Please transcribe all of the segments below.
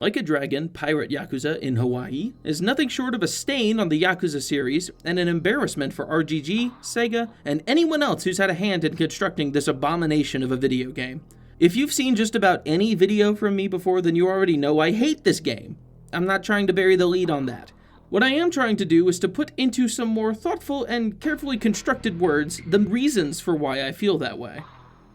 Like a Dragon, Pirate Yakuza in Hawaii is nothing short of a stain on the Yakuza series and an embarrassment for RGG, Sega, and anyone else who's had a hand in constructing this abomination of a video game. If you've seen just about any video from me before, then you already know I hate this game. I'm not trying to bury the lead on that. What I am trying to do is to put into some more thoughtful and carefully constructed words the reasons for why I feel that way.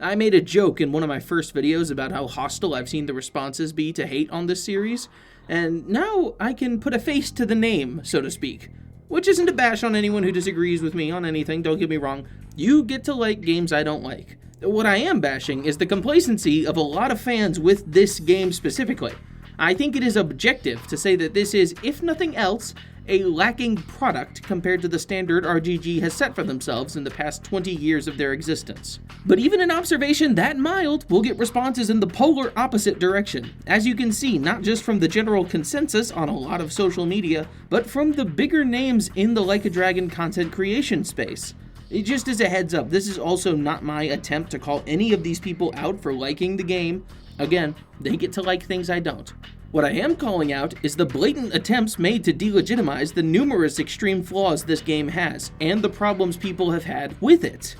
I made a joke in one of my first videos about how hostile I've seen the responses be to hate on this series, and now I can put a face to the name, so to speak. Which isn't a bash on anyone who disagrees with me on anything, don't get me wrong. You get to like games I don't like. What I am bashing is the complacency of a lot of fans with this game specifically. I think it is objective to say that this is, if nothing else, a lacking product compared to the standard RGG has set for themselves in the past 20 years of their existence. But even an observation that mild will get responses in the polar opposite direction, as you can see not just from the general consensus on a lot of social media, but from the bigger names in the Like a Dragon content creation space. Just as a heads up, this is also not my attempt to call any of these people out for liking the game. Again, they get to like things I don't. What I am calling out is the blatant attempts made to delegitimize the numerous extreme flaws this game has, and the problems people have had with it.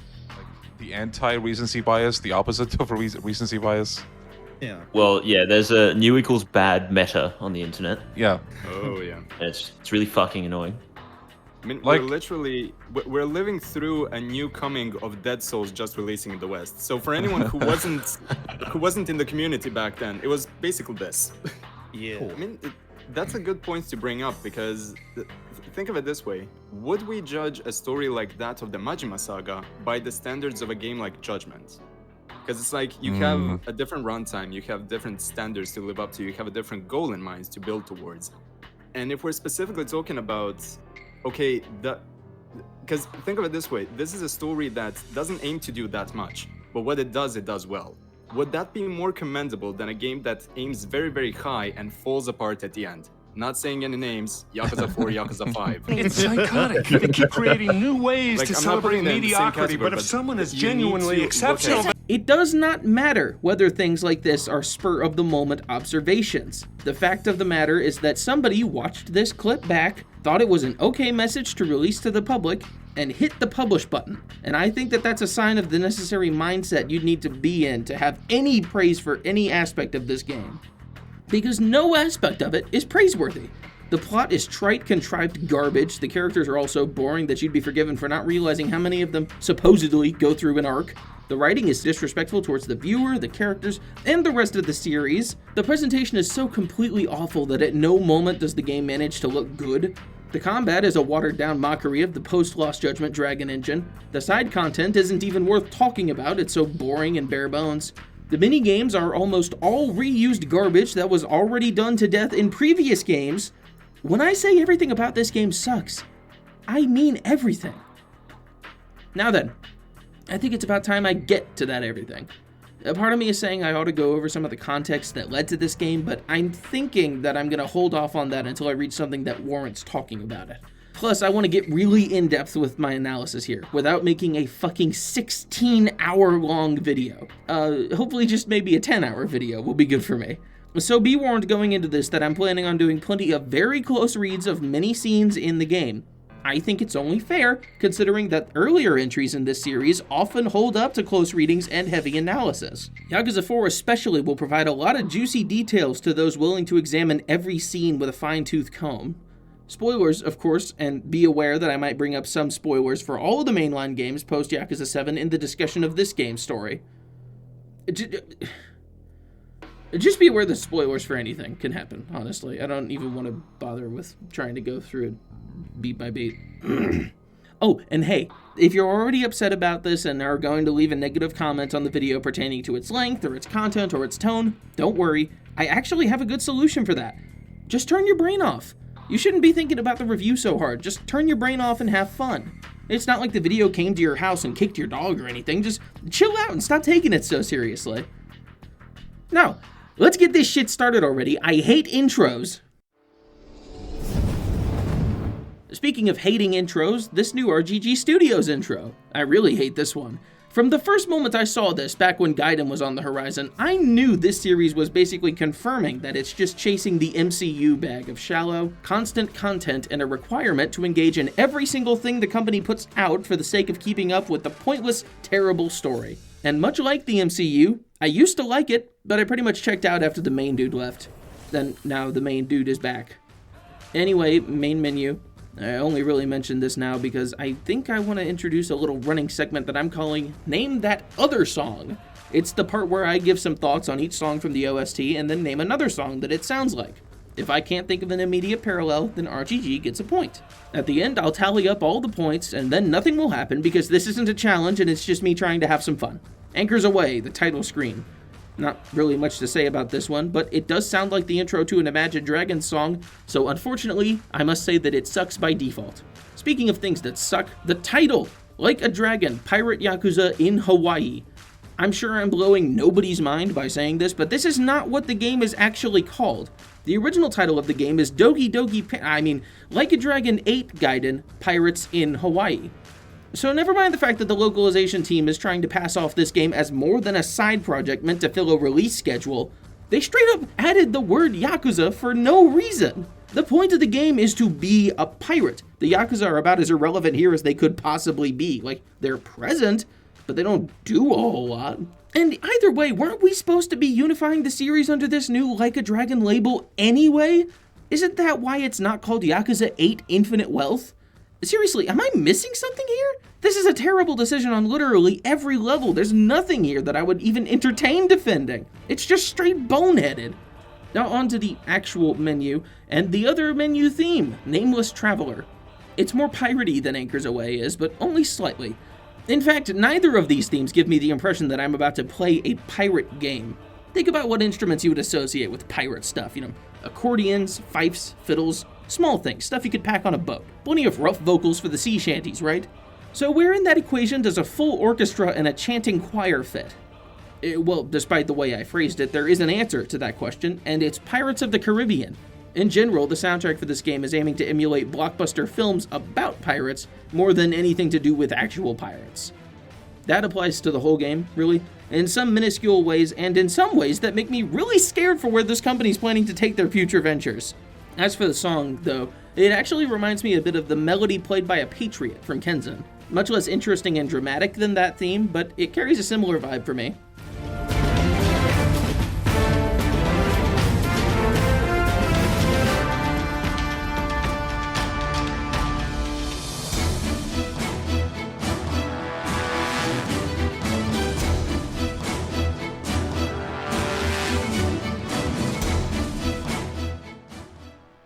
The anti-recency bias, the opposite of recency bias. Yeah. Well, yeah, there's a new equals bad meta on the internet. Yeah. Oh, yeah. It's really fucking annoying. I mean, Like- we're living through a new coming of Dead Souls just releasing in the West. So for anyone who wasn't in the community back then, it was basically this. Yeah. I mean, that's a good point to bring up because think of it this way. Would we judge a story like that of the Majima saga by the standards of a game like Judgment? Because it's like you have a different runtime, you have different standards to live up to, you have a different goal in mind to build towards. And if we're specifically talking about, okay, because think of it this way, this is a story that doesn't aim to do that much, but what it does well. Would that be more commendable than a game that aims very, very high and falls apart at the end? Not saying any names, Yakuza 4, Yakuza 5. It's psychotic. They keep creating new ways Like, to I'm not celebrate putting them in the same mediocrity, category, but if but someone is you need genuinely to exceptional... look at- It does not matter whether things like this are spur-of-the-moment observations. The fact of the matter is that somebody watched this clip back, thought it was an okay message to release to the public, and hit the publish button. And I think that that's a sign of the necessary mindset you'd need to be in to have any praise for any aspect of this game. Because no aspect of it is praiseworthy. The plot is trite, contrived garbage. The characters are all so boring that you'd be forgiven for not realizing how many of them supposedly go through an arc. The writing is disrespectful towards the viewer, the characters, and the rest of the series. The presentation is so completely awful that at no moment does the game manage to look good. The combat is a watered-down mockery of the post-Lost Judgment Dragon engine. The side content isn't even worth talking about, it's so boring and bare bones. The mini-games are almost all reused garbage that was already done to death in previous games. When I say everything about this game sucks, I mean everything. Now then, I think it's about time I get to that everything. A part of me is saying I ought to go over some of the context that led to this game, but I'm thinking that I'm going to hold off on that until I reach something that warrants talking about it. Plus, I want to get really in-depth with my analysis here, without making a fucking 16-hour-long video. Hopefully just maybe a 10-hour video will be good for me. So be warned going into this that I'm planning on doing plenty of very close reads of many scenes in the game. I think it's only fair, considering that earlier entries in this series often hold up to close readings and heavy analysis. Yakuza 4 especially will provide a lot of juicy details to those willing to examine every scene with a fine-tooth comb. Spoilers, of course, and be aware that I might bring up some spoilers for all of the mainline games post Yakuza 7 in the discussion of this game's story. Just be aware that spoilers for anything can happen, honestly. I don't even want to bother with trying to go through it beat by beat. Oh, and hey, if you're already upset about this and are going to leave a negative comment on the video pertaining to its length or its content or its tone, don't worry. I actually have a good solution for that. Just turn your brain off. You shouldn't be thinking about the review so hard. Just turn your brain off and have fun. It's not like the video came to your house and kicked your dog or anything. Just chill out and stop taking it so seriously. Now, let's get this shit started already. I hate intros. Speaking of hating intros, this new RGG Studios intro. I really hate this one. From the first moment I saw this, back when Gaiden was on the horizon, I knew this series was basically confirming that it's just chasing the MCU bag of shallow, constant content and a requirement to engage in every single thing the company puts out for the sake of keeping up with the pointless, terrible story. And much like the MCU, I used to like it, but I pretty much checked out after the main dude left. Then now the main dude is back. Anyway, main menu. I only really mentioned this now because I think I want to introduce a little running segment that I'm calling Name That Other Song. It's the part where I give some thoughts on each song from the OST and then name another song that it sounds like. If I can't think of an immediate parallel, then RGG gets a point. At the end, I'll tally up all the points, and then nothing will happen because this isn't a challenge and it's just me trying to have some fun. Anchors Away, the title screen. Not really much to say about this one, but it does sound like the intro to an Imagine Dragons song, so unfortunately, I must say that it sucks by default. Speaking of things that suck, the title! Like a Dragon, Pirate Yakuza in Hawaii. I'm sure I'm blowing nobody's mind by saying this, but this is not what the game is actually called. The original title of the game is Like a Dragon 8 Gaiden, Pirates in Hawaii. So never mind the fact that the localization team is trying to pass off this game as more than a side project meant to fill a release schedule, they straight up added the word Yakuza for no reason. The point of the game is to be a pirate. The Yakuza are about as irrelevant here as they could possibly be. Like, they're present, but they don't do a whole lot. And either way, weren't we supposed to be unifying the series under this new Like a Dragon label anyway? Isn't that why it's not called Yakuza 8 Infinite Wealth? Seriously, am I missing something here? This is a terrible decision on literally every level. There's nothing here that I would even entertain defending. It's just straight boneheaded. Now on to the actual menu, and the other menu theme, Nameless Traveler. It's more piratey than Anchors Away is, but only slightly. In fact, neither of these themes give me the impression that I'm about to play a pirate game. Think about what instruments you would associate with pirate stuff, accordions, fifes, fiddles, small things, stuff you could pack on a boat. Plenty of rough vocals for the sea shanties, right? So where in that equation does a full orchestra and a chanting choir fit? Well, despite the way I phrased it, there is an answer to that question, and it's Pirates of the Caribbean. In general, the soundtrack for this game is aiming to emulate blockbuster films about pirates more than anything to do with actual pirates. That applies to the whole game, really, in some minuscule ways, and in some ways that make me really scared for where this company's planning to take their future ventures. As for the song, though, it actually reminds me a bit of the melody played by a patriot from Kenzan. Much less interesting and dramatic than that theme, but it carries a similar vibe for me.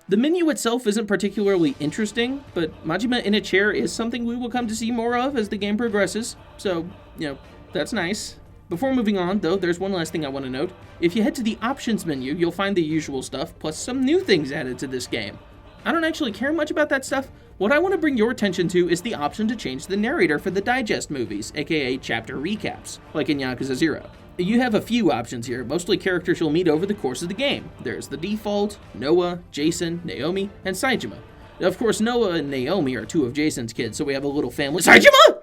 The menu itself isn't particularly interesting, but Majima in a chair is something we will come to see more of as the game progresses, so, that's nice. Before moving on, though, there's one last thing I want to note. If you head to the options menu, you'll find the usual stuff, plus some new things added to this game. I don't actually care much about that stuff. What I want to bring your attention to is the option to change the narrator for the digest movies, aka chapter recaps, like in Yakuza 0. You have a few options here, mostly characters you'll meet over the course of the game. There's the default, Noah, Jason, Naomi, and Saejima. Of course, Noah and Naomi are two of Jason's kids, so we have a little family. Saejima?!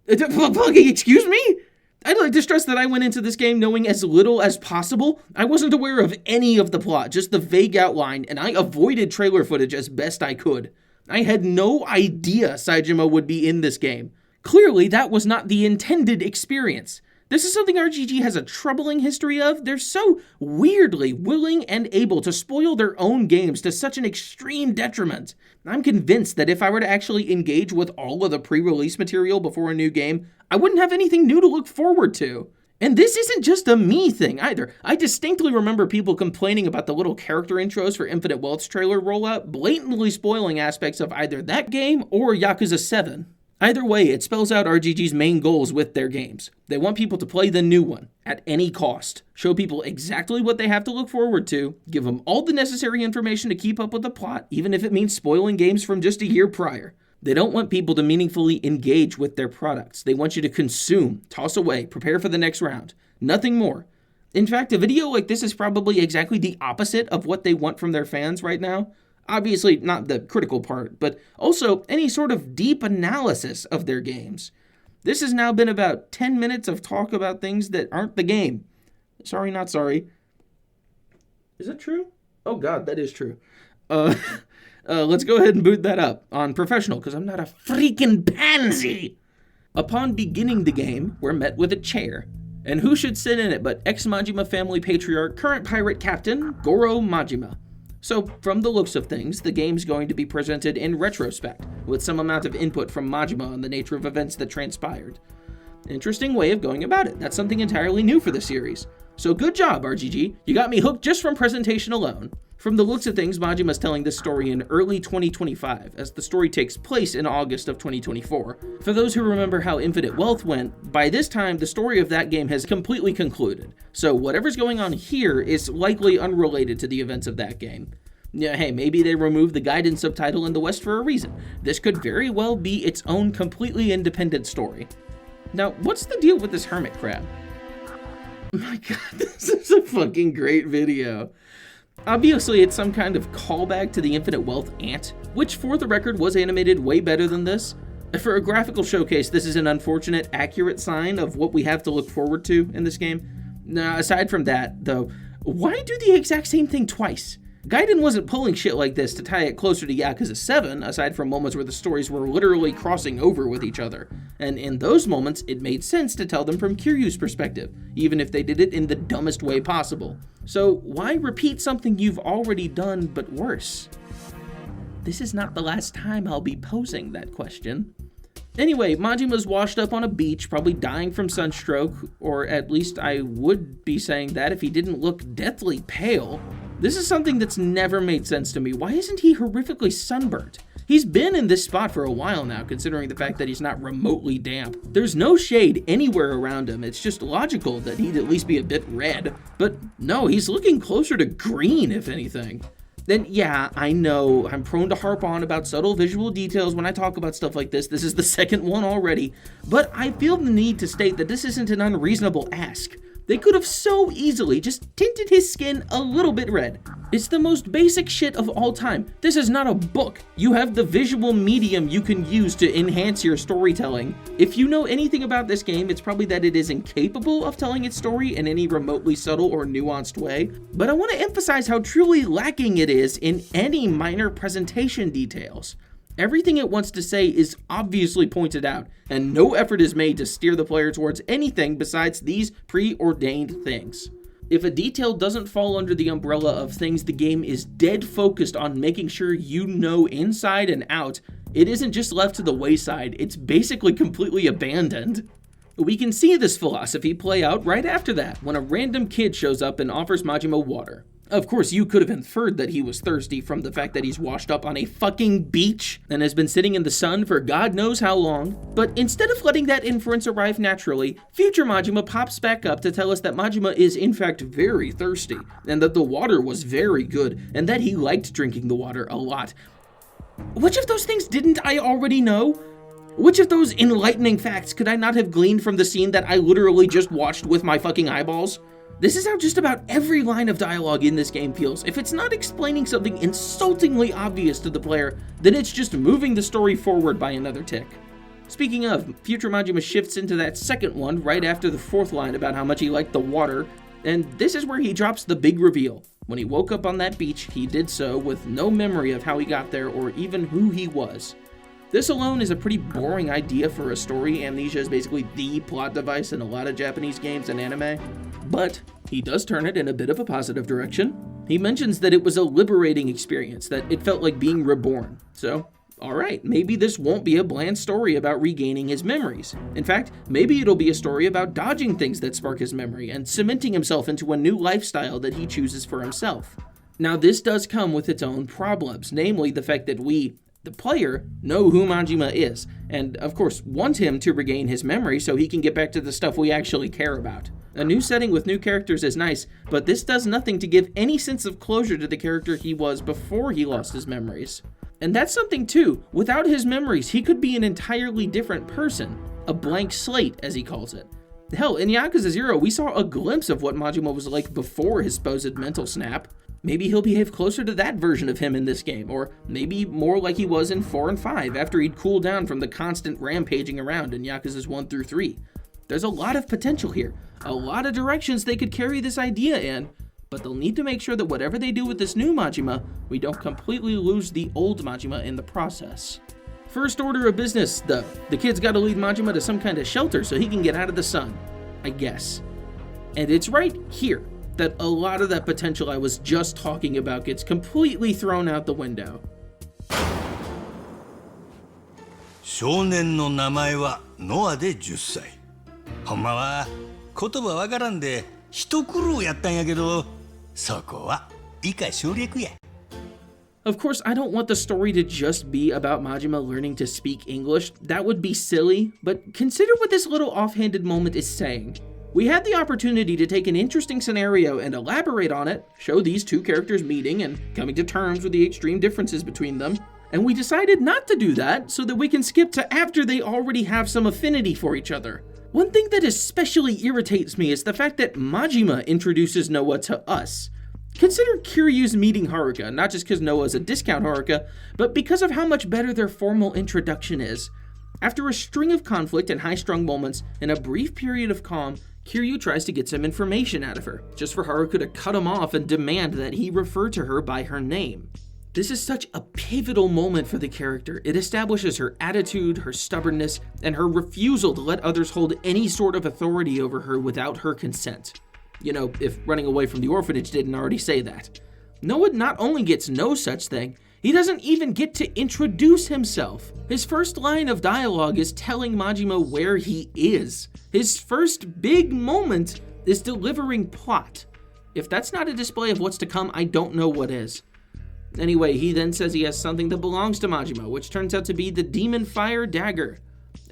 Excuse me? I'd like to stress that I went into this game knowing as little as possible. I wasn't aware of any of the plot, just the vague outline, and I avoided trailer footage as best I could. I had no idea Saejima would be in this game. Clearly, that was not the intended experience. This is something RGG has a troubling history of. They're so weirdly willing and able to spoil their own games to such an extreme detriment. I'm convinced that if I were to actually engage with all of the pre-release material before a new game, I wouldn't have anything new to look forward to. And this isn't just a me thing either. I distinctly remember people complaining about the little character intros for Infinite Wealth's trailer rollout, blatantly spoiling aspects of either that game or Yakuza 7. Either way, it spells out RGG's main goals with their games. They want people to play the new one, at any cost, show people exactly what they have to look forward to, give them all the necessary information to keep up with the plot, even if it means spoiling games from just a year prior. They don't want people to meaningfully engage with their products. They want you to consume, toss away, prepare for the next round. Nothing more. In fact, a video like this is probably exactly the opposite of what they want from their fans right now. Obviously, not the critical part, but also any sort of deep analysis of their games. This has now been about 10 minutes of talk about things that aren't the game. Sorry, not sorry. Is that true? Oh god, that is true. Let's go ahead and boot that up on professional, because I'm not a freaking pansy. Upon beginning the game, we're met with a chair. And who should sit in it but ex-Majima family patriarch, current pirate captain, Goro Majima. So, from the looks of things, the game's going to be presented in retrospect, with some amount of input from Majima on the nature of events that transpired. Interesting way of going about it. That's something entirely new for the series. So good job, RGG. You got me hooked just from presentation alone. From the looks of things, Majima's telling this story in early 2025, as the story takes place in August of 2024. For those who remember how Infinite Wealth went, by this time, the story of that game has completely concluded. So whatever's going on here is likely unrelated to the events of that game. Yeah, hey, maybe they removed the guidance subtitle in the West for a reason. This could very well be its own completely independent story. Now, what's the deal with this hermit crab? My god, this is a fucking great video. Obviously, it's some kind of callback to the Infinite Wealth ant, which for the record was animated way better than this. For a graphical showcase, this is an unfortunate, accurate sign of what we have to look forward to in this game. Now, aside from that, though, why do the exact same thing twice? Gaiden wasn't pulling shit like this to tie it closer to Yakuza 7, aside from moments where the stories were literally crossing over with each other. And in those moments, it made sense to tell them from Kiryu's perspective, even if they did it in the dumbest way possible. So why repeat something you've already done, but worse? This is not the last time I'll be posing that question. Anyway, Majima's washed up on a beach, probably dying from sunstroke, or at least I would be saying that if he didn't look deathly pale. This is something that's never made sense to me. Why isn't he horrifically sunburnt? He's been in this spot for a while now, considering the fact that he's not remotely damp. There's no shade anywhere around him. It's just logical that he'd at least be a bit red. But no, he's looking closer to green, if anything. Then yeah, I know I'm prone to harp on about subtle visual details when I talk about stuff like this. This is the second one already. But I feel the need to state that this isn't an unreasonable ask. They could have so easily just tinted his skin a little bit red. It's the most basic shit of all time. This is not a book. You have the visual medium you can use to enhance your storytelling. If you know anything about this game, it's probably that it is incapable of telling its story in any remotely subtle or nuanced way. But I want to emphasize how truly lacking it is in any minor presentation details. Everything it wants to say is obviously pointed out, and no effort is made to steer the player towards anything besides these preordained things. If a detail doesn't fall under the umbrella of things the game is dead focused on making sure you know inside and out, it isn't just left to the wayside, it's basically completely abandoned. We can see this philosophy play out right after that, when a random kid shows up and offers Majima water. Of course, you could have inferred that he was thirsty from the fact that he's washed up on a fucking beach and has been sitting in the sun for God knows how long. But instead of letting that inference arrive naturally, future Majima pops back up to tell us that Majima is in fact very thirsty, and that the water was very good, and that he liked drinking the water a lot. Which of those things didn't I already know? Which of those enlightening facts could I not have gleaned from the scene that I literally just watched with my fucking eyeballs? This is how just about every line of dialogue in this game feels. If it's not explaining something insultingly obvious to the player, then it's just moving the story forward by another tick. Speaking of, future Majima shifts into that second one right after the fourth line about how much he liked the water, and this is where he drops the big reveal. When he woke up on that beach, he did so with no memory of how he got there or even who he was. This alone is a pretty boring idea for a story. Amnesia is basically the plot device in a lot of Japanese games and anime. But he does turn it in a bit of a positive direction. He mentions that it was a liberating experience, that it felt like being reborn. So, alright, maybe this won't be a bland story about regaining his memories. In fact, maybe it'll be a story about dodging things that spark his memory and cementing himself into a new lifestyle that he chooses for himself. Now, this does come with its own problems, namely the fact that we, the player, know who Majima is, and of course want him to regain his memory so he can get back to the stuff we actually care about. A new setting with new characters is nice, but this does nothing to give any sense of closure to the character he was before he lost his memories. And that's something too. Without his memories, he could be an entirely different person. A blank slate, as he calls it. Hell, in Yakuza 0, we saw a glimpse of what Majima was like before his supposed mental snap. Maybe he'll behave closer to that version of him in this game, or maybe more like he was in 4 and 5 after he'd cooled down from the constant rampaging around in Yakuza's 1 through 3. There's a lot of potential here, a lot of directions they could carry this idea in, but they'll need to make sure that whatever they do with this new Majima, we don't completely lose the old Majima in the process. First order of business, though. The kid's gotta lead Majima to some kind of shelter so he can get out of the sun, I guess. And it's right here that a lot of that potential I was just talking about gets completely thrown out the window. 少年の名前はノアで10歳。ほんまは言葉わからんで一苦労やったんやけど、そこは以下省略や。Of course, I don't want the story to just be about Majima learning to speak English. That would be silly, but consider what this little offhanded moment is saying. We had the opportunity to take an interesting scenario and elaborate on it, show these two characters meeting and coming to terms with the extreme differences between them, and we decided not to do that so that we can skip to after they already have some affinity for each other. One thing that especially irritates me is the fact that Majima introduces Noah to us. Consider Kiryu's meeting Haruka, not just because Noah's a discount Haruka, but because of how much better their formal introduction is. After a string of conflict and high-strung moments, in a brief period of calm, Kiryu tries to get some information out of her, just for Haruka to cut him off and demand that he refer to her by her name. This is such a pivotal moment for the character. It establishes her attitude, her stubbornness, and her refusal to let others hold any sort of authority over her without her consent. You know, if running away from the orphanage didn't already say that. Noah not only gets no such thing, he doesn't even get to introduce himself. His first line of dialogue is telling Majima where he is. His first big moment is delivering plot. If that's not a display of what's to come, I don't know what is. Anyway, he then says he has something that belongs to Majima, which turns out to be the Demon Fire Dagger.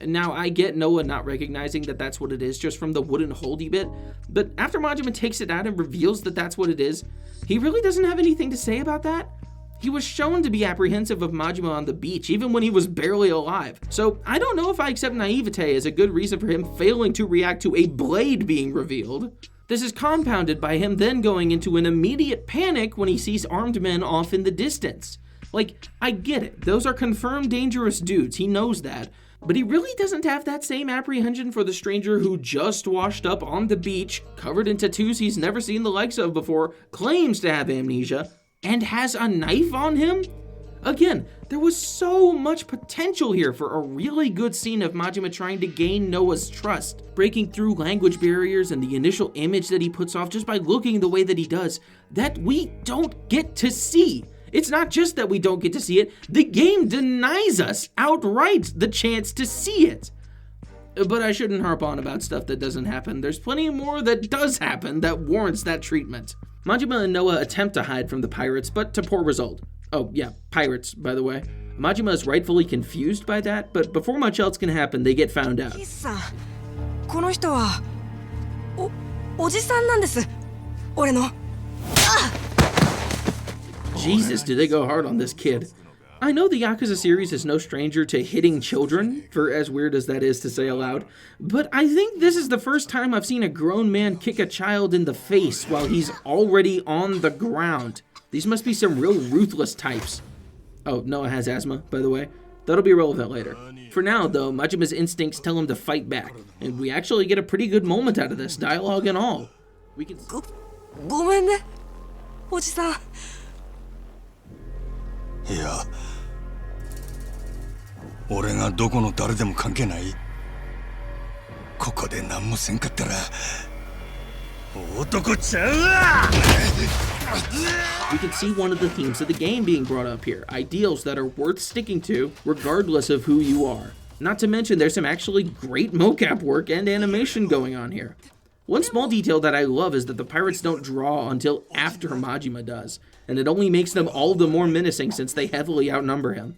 Now, I get Noah not recognizing that that's what it is just from the wooden holdy bit, but after Majima takes it out and reveals that that's what it is, he really doesn't have anything to say about that. He was shown to be apprehensive of Majima on the beach, even when he was barely alive. So I don't know if I accept naivete as a good reason for him failing to react to a blade being revealed. This is compounded by him then going into an immediate panic when he sees armed men off in the distance. Like, I get it, those are confirmed dangerous dudes, he knows that, but he really doesn't have that same apprehension for the stranger who just washed up on the beach, covered in tattoos he's never seen the likes of before, claims to have amnesia, and has a knife on him? Again, there was so much potential here for a really good scene of Majima trying to gain Noah's trust, breaking through language barriers and the initial image that he puts off just by looking the way that he does, that we don't get to see. It's not just that we don't get to see it, the game denies us outright the chance to see it. But I shouldn't harp on about stuff that doesn't happen. There's plenty more that does happen that warrants that treatment. Majima and Noah attempt to hide from the pirates, but to poor result. Oh yeah, pirates, by the way. Majima is rightfully confused by that, but before much else can happen, they get found out. この人はおじさんなんです。俺の。Jesus, did they go hard on this kid. I know the Yakuza series is no stranger to hitting children, for as weird as that is to say aloud, but I think this is the first time I've seen a grown man kick a child in the face while he's already on the ground. These must be some real ruthless types. Oh, Noah has asthma, by the way. That'll be relevant later. For now, though, Majima's instincts tell him to fight back, and we actually get a pretty good moment out of this, dialogue and all. We can... ごめんね、おじさん。いや、俺がどこの誰でも関係ない。ここで何もせんかったら男ちゃうわ。We can see one of the themes of the game being brought up here, ideals that are worth sticking to regardless of who you are. Not to mention there's some actually great mocap work and animation going on here. One small detail that I love is that the pirates don't draw until after Majima does, and it only makes them all the more menacing since they heavily outnumber him.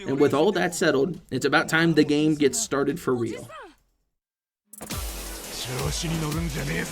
And with all that settled, it's about time the game gets started for real. 調子に乗るんじゃねえぞ。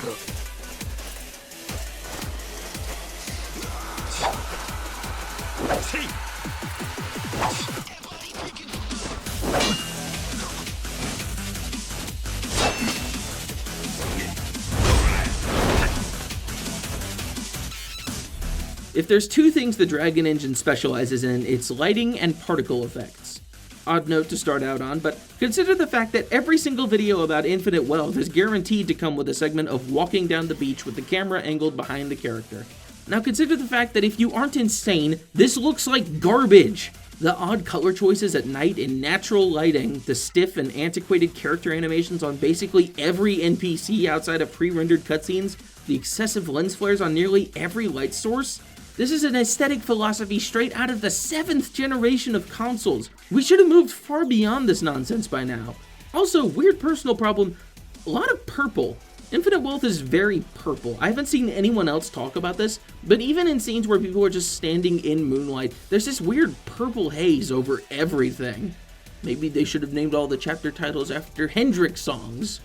If there's two things the Dragon Engine specializes in, it's lighting and particle effects. Odd note to start out on, but consider the fact that every single video about Infinite Wealth is guaranteed to come with a segment of walking down the beach with the camera angled behind the character. Now consider the fact that if you aren't insane, this looks like garbage! The odd color choices at night in natural lighting, the stiff and antiquated character animations on basically every NPC outside of pre-rendered cutscenes, the excessive lens flares on nearly every light source. This is an aesthetic philosophy straight out of the 7th generation of consoles. We should have moved far beyond this nonsense by now. Also, weird personal problem, a lot of purple. Infinite Wealth is very purple. I haven't seen anyone else talk about this, but even in scenes where people are just standing in moonlight, there's this weird purple haze over everything. Maybe they should have named all the chapter titles after Hendrix songs.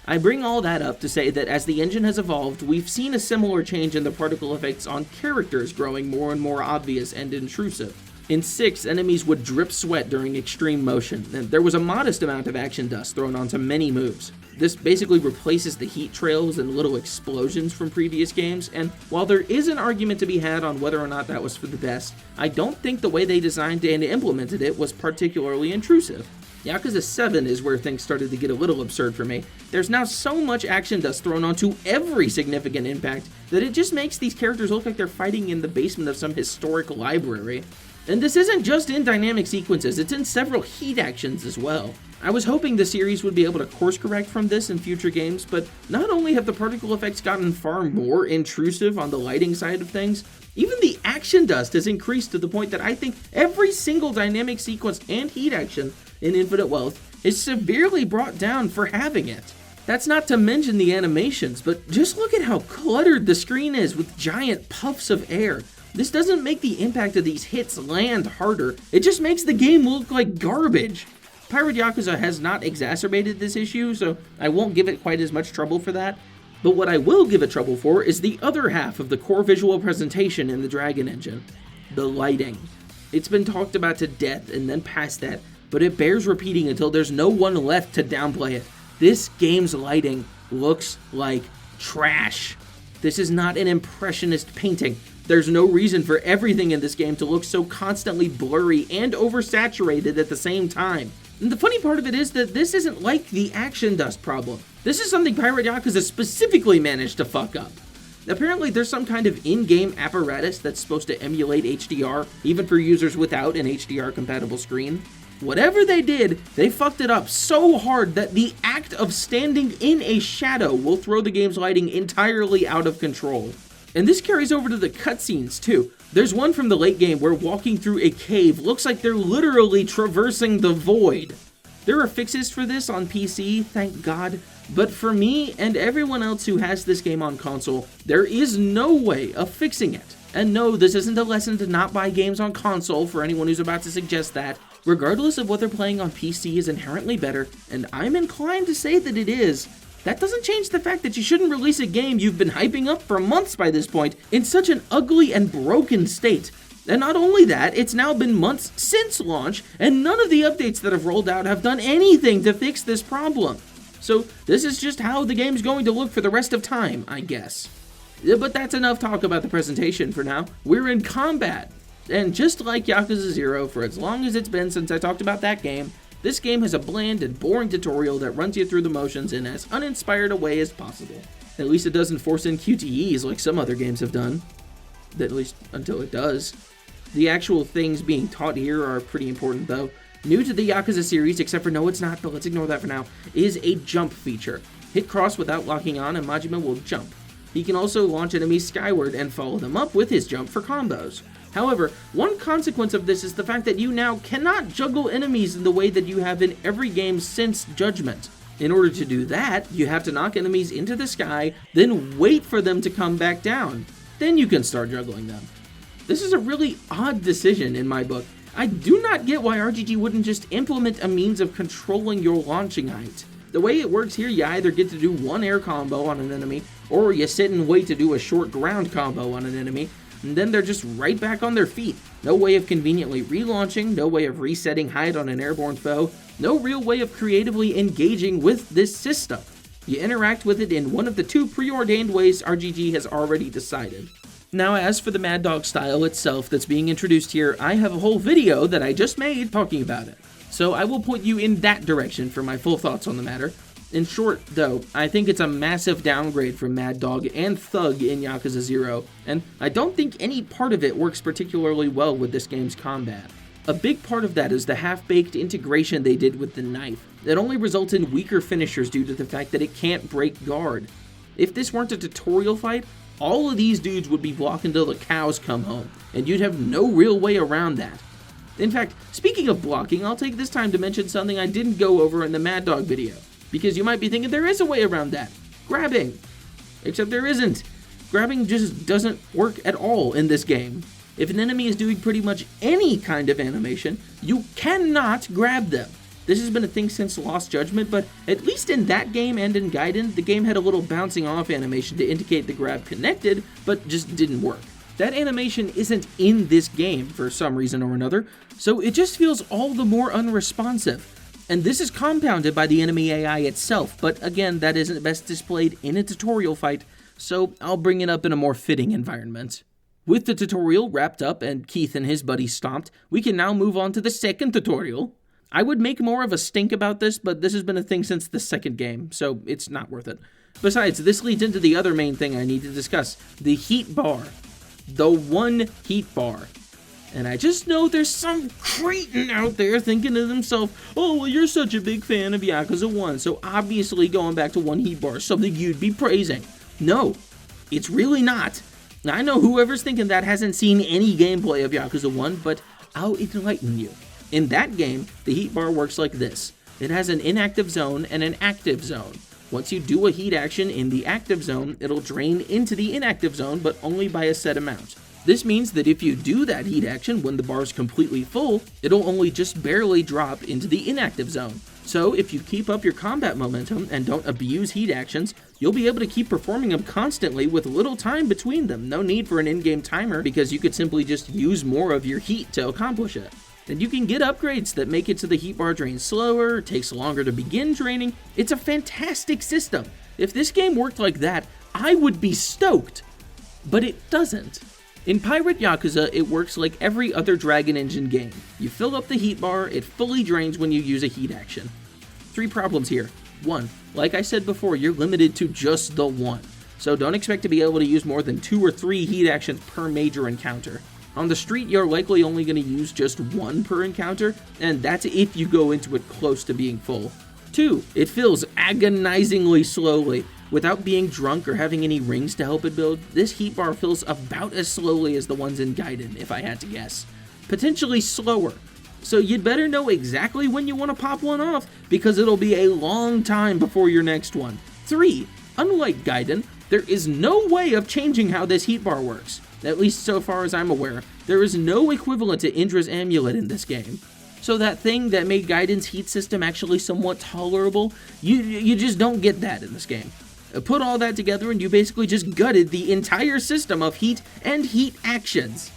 I bring all that up to say that as the engine has evolved, we've seen a similar change in the particle effects on characters growing more and more obvious and intrusive. In 6, enemies would drip sweat during extreme motion, and there was a modest amount of action dust thrown onto many moves. This basically replaces the heat trails and little explosions from previous games, and while there is an argument to be had on whether or not that was for the best, I don't think the way they designed and implemented it was particularly intrusive. Yakuza 7 is where things started to get a little absurd for me. There's now so much action dust thrown onto every significant impact that it just makes these characters look like they're fighting in the basement of some historic library. And this isn't just in dynamic sequences, it's in several heat actions as well. I was hoping the series would be able to course correct from this in future games, but not only have the particle effects gotten far more intrusive on the lighting side of things, even the action dust has increased to the point that I think every single dynamic sequence and heat action in Infinite Wealth is severely brought down for having it. That's not to mention the animations, but just look at how cluttered the screen is with giant puffs of air. This doesn't make the impact of these hits land harder, it just makes the game look like garbage. Pirate Yakuza has not exacerbated this issue, so I won't give it quite as much trouble for that. But what I will give it trouble for is the other half of the core visual presentation in the Dragon Engine, the lighting. It's been talked about to death and then past that, but it bears repeating until there's no one left to downplay it. This game's lighting looks like trash. This is not an impressionist painting. There's no reason for everything in this game to look so constantly blurry and oversaturated at the same time. And the funny part of it is that this isn't like the action dust problem. This is something Pirate Yakuza specifically managed to fuck up. Apparently there's some kind of in-game apparatus that's supposed to emulate HDR, even for users without an HDR-compatible screen. Whatever they did, they fucked it up so hard that the act of standing in a shadow will throw the game's lighting entirely out of control. And this carries over to the cutscenes too. There's one from the late game where walking through a cave looks like they're literally traversing the void. There are fixes for this on PC, thank God, but for me and everyone else who has this game on console, there is no way of fixing it. And no, this isn't a lesson to not buy games on console for anyone who's about to suggest that. Regardless of what they're playing on PC is inherently better, and I'm inclined to say that it is, that doesn't change the fact that you shouldn't release a game you've been hyping up for months by this point in such an ugly and broken state. And not only that, it's now been months since launch, and none of the updates that have rolled out have done anything to fix this problem. So this is just how the game's going to look for the rest of time, I guess. But that's enough talk about the presentation for now. We're in combat. And just like Yakuza 0, for as long as it's been since I talked about that game, this game has a bland and boring tutorial that runs you through the motions in as uninspired a way as possible. At least it doesn't force in QTEs like some other games have done. At least until it does. The actual things being taught here are pretty important though. New to the Yakuza series, except for no it's not, but let's ignore that for now, is a jump feature. Hit cross without locking on and Majima will jump. He can also launch enemies skyward and follow them up with his jump for combos. However, one consequence of this is the fact that you now cannot juggle enemies in the way that you have in every game since Judgment. In order to do that, you have to knock enemies into the sky, then wait for them to come back down. Then you can start juggling them. This is a really odd decision in my book. I do not get why RGG wouldn't just implement a means of controlling your launching height. The way it works here, you either get to do one air combo on an enemy, or you sit and wait to do a short ground combo on an enemy, and then they're just right back on their feet. No way of conveniently relaunching, no way of resetting height on an airborne foe, no real way of creatively engaging with this system. You interact with it in one of the two preordained ways RGG has already decided. Now, as for the Mad Dog style itself that's being introduced here, I have a whole video that I just made talking about it. So I will point you in that direction for my full thoughts on the matter. In short, though, I think it's a massive downgrade from Mad Dog and Thug in Yakuza 0, and I don't think any part of it works particularly well with this game's combat. A big part of that is the half-baked integration they did with the knife. It only results in weaker finishers due to the fact that it can't break guard. If this weren't a tutorial fight, all of these dudes would be blocking till the cows come home, and you'd have no real way around that. In fact, speaking of blocking, I'll take this time to mention something I didn't go over in the Mad Dog video, because you might be thinking there is a way around that. Grabbing. Except there isn't. Grabbing just doesn't work at all in this game. If an enemy is doing pretty much any kind of animation, you cannot grab them. This has been a thing since Lost Judgment, but at least in that game and in Gaiden, the game had a little bouncing off animation to indicate the grab connected, but just didn't work. That animation isn't in this game for some reason or another, so it just feels all the more unresponsive. And this is compounded by the enemy AI itself, but again, that isn't best displayed in a tutorial fight, so I'll bring it up in a more fitting environment. With the tutorial wrapped up and Keith and his buddies stomped, we can now move on to the second tutorial. I would make more of a stink about this, but this has been a thing since the second game, so it's not worth it. Besides, this leads into the other main thing I need to discuss, the heat bar. The one heat bar. And I just know there's some cretin out there thinking to themselves, oh, well, you're such a big fan of Yakuza 1, so obviously going back to one heat bar is something you'd be praising. No, it's really not. Now, I know whoever's thinking that hasn't seen any gameplay of Yakuza 1, but I'll enlighten you. In that game, the heat bar works like this. It has an inactive zone and an active zone. Once you do a heat action in the active zone, it'll drain into the inactive zone, but only by a set amount. This means that if you do that heat action when the bar is completely full, it'll only just barely drop into the inactive zone. So if you keep up your combat momentum and don't abuse heat actions, you'll be able to keep performing them constantly with little time between them. No need for an in-game timer because you could simply just use more of your heat to accomplish it. And you can get upgrades that make it so the heat bar drains slower, takes longer to begin draining. It's a fantastic system. If this game worked like that, I would be stoked. But it doesn't. In Pirate Yakuza, it works like every other Dragon Engine game. You fill up the heat bar, it fully drains when you use a heat action. 3 problems here. 1, like I said before, you're limited to just the one. So don't expect to be able to use more than 2 or 3 heat actions per major encounter. On the street, you're likely only going to use just 1 per encounter, and that's if you go into it close to being full. 2, it fills agonizingly slowly. Without being drunk or having any rings to help it build, this heat bar fills about as slowly as the ones in Gaiden, if I had to guess. Potentially slower. So you'd better know exactly when you want to pop one off, because it'll be a long time before your next one. 3, unlike Gaiden, there is no way of changing how this heat bar works. At least so far as I'm aware, there is no equivalent to Indra's amulet in this game. So that thing that made Gaiden's heat system actually somewhat tolerable, you just don't get that in this game. Put all that together and you basically just gutted the entire system of heat and heat actions.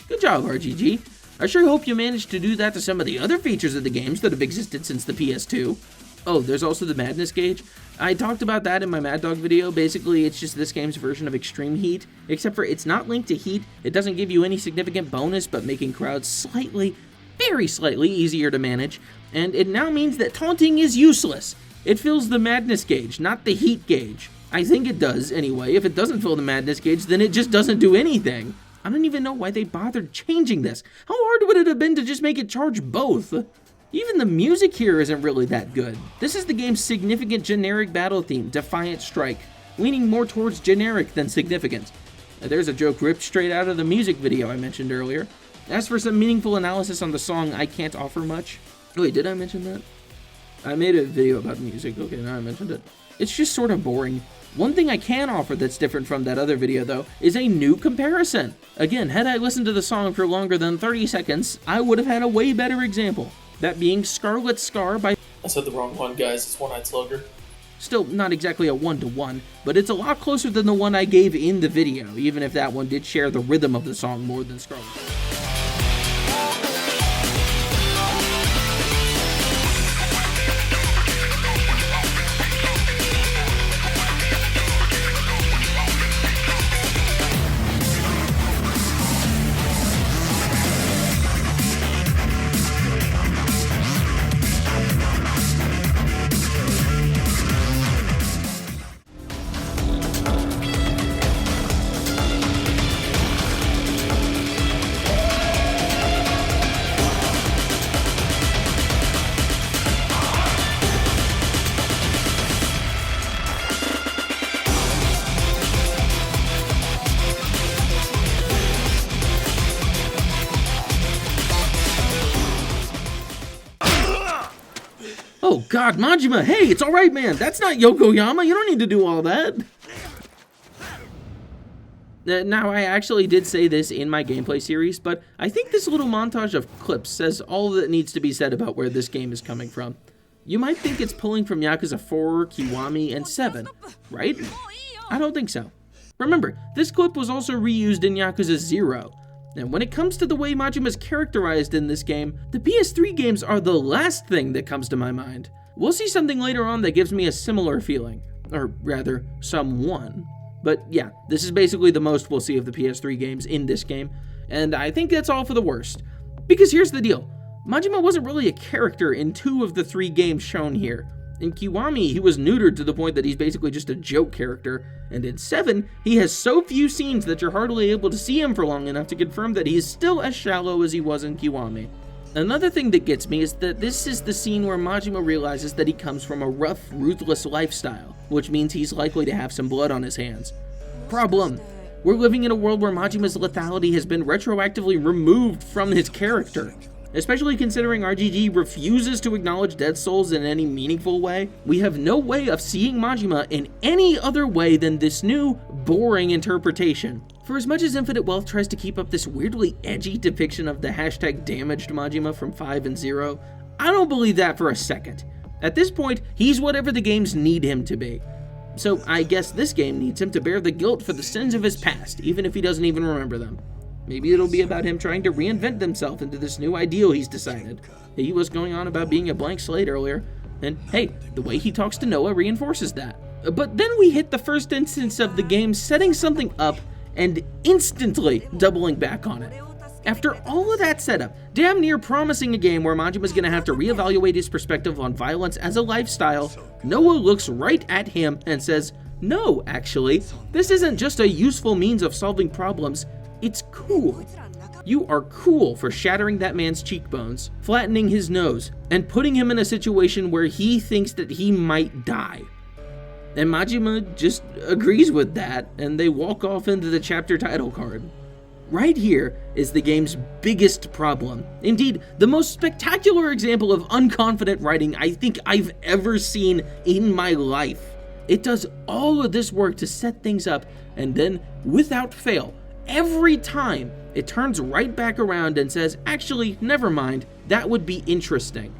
Good job, RGG. I sure hope you managed to do that to some of the other features of the games that have existed since the PS2. Oh, there's also the Madness Gauge. I talked about that in my Mad Dog video. Basically, it's just this game's version of Extreme Heat, except for it's not linked to heat, it doesn't give you any significant bonus, but making crowds slightly, very slightly easier to manage, and it now means that taunting is useless. It fills the Madness Gauge, not the Heat Gauge. I think it does, anyway. If it doesn't fill the Madness Gauge, then it just doesn't do anything. I don't even know why they bothered changing this. How hard would it have been to just make it charge both? Even the music here isn't really that good. This is the game's significant generic battle theme, Defiant Strike, leaning more towards generic than significant. There's a joke ripped straight out of the music video I mentioned earlier. As for some meaningful analysis on the song, I can't offer much. Wait, did I mention that? I made a video about music, okay, now I mentioned it. It's just sort of boring. One thing I can offer that's different from that other video, though, is a new comparison. Again, had I listened to the song for longer than 30 seconds, I would have had a way better example. That being Scarlet Scar by... I said the wrong one, guys. It's One-Eyed Slugger. Still not exactly a one-to-one, but it's a lot closer than the one I gave in the video, even if that one did share the rhythm of the song more than Scarlet. Oh god, Majima, hey, it's alright, man. That's not Yokoyama. You don't need to do all that. Now, I actually did say this in my gameplay series, but I think this little montage of clips says all that needs to be said about where this game is coming from. You might think it's pulling from Yakuza 4, Kiwami, and 7, right? I don't think so. Remember, this clip was also reused in Yakuza 0. And when it comes to the way Majima's characterized in this game, the PS3 games are the last thing that comes to my mind. We'll see something later on that gives me a similar feeling. Or rather, someone. But yeah, this is basically the most we'll see of the PS3 games in this game, and I think that's all for the worst. Because here's the deal, Majima wasn't really a character in 2 of the 3 games shown here. In Kiwami, he was neutered to the point that he's basically just a joke character, and in 7, he has so few scenes that you're hardly able to see him for long enough to confirm that he is still as shallow as he was in Kiwami. Another thing that gets me is that this is the scene where Majima realizes that he comes from a rough, ruthless lifestyle, which means he's likely to have some blood on his hands. Problem: we're living in a world where Majima's lethality has been retroactively removed from his character. Especially considering RGG refuses to acknowledge dead souls in any meaningful way, we have no way of seeing Majima in any other way than this new, boring interpretation. For as much as Infinite Wealth tries to keep up this weirdly edgy depiction of the hashtag damaged Majima from 5 and 0, I don't believe that for a second. At this point, he's whatever the games need him to be. So I guess this game needs him to bear the guilt for the sins of his past, even if he doesn't even remember them. Maybe it'll be about him trying to reinvent himself into this new ideal he's decided. He was going on about being a blank slate earlier, and hey, the way he talks to Noah reinforces that. But then we hit the first instance of the game setting something up and instantly doubling back on it. After all of that setup, damn near promising a game where Majima's gonna have to reevaluate his perspective on violence as a lifestyle, Noah looks right at him and says, "No, actually, this isn't just a useful means of solving problems, it's cool. You are cool for shattering that man's cheekbones, flattening his nose, and putting him in a situation where he thinks that he might die." And Majima just agrees with that, and they walk off into the chapter title card. Right here is the game's biggest problem. Indeed, the most spectacular example of unconfident writing I think I've ever seen in my life. It does all of this work to set things up, and then, without fail, every time, it turns right back around and says, actually, never mind, that would be interesting.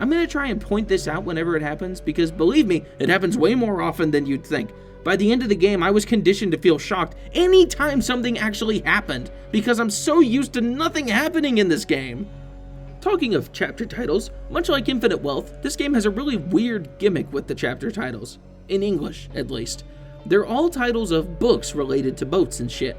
I'm gonna try and point this out whenever it happens, because believe me, it happens way more often than you'd think. By the end of the game, I was conditioned to feel shocked anytime something actually happened, because I'm so used to nothing happening in this game. Talking of chapter titles, much like Infinite Wealth, this game has a really weird gimmick with the chapter titles. In English, at least. They're all titles of books related to boats and shit.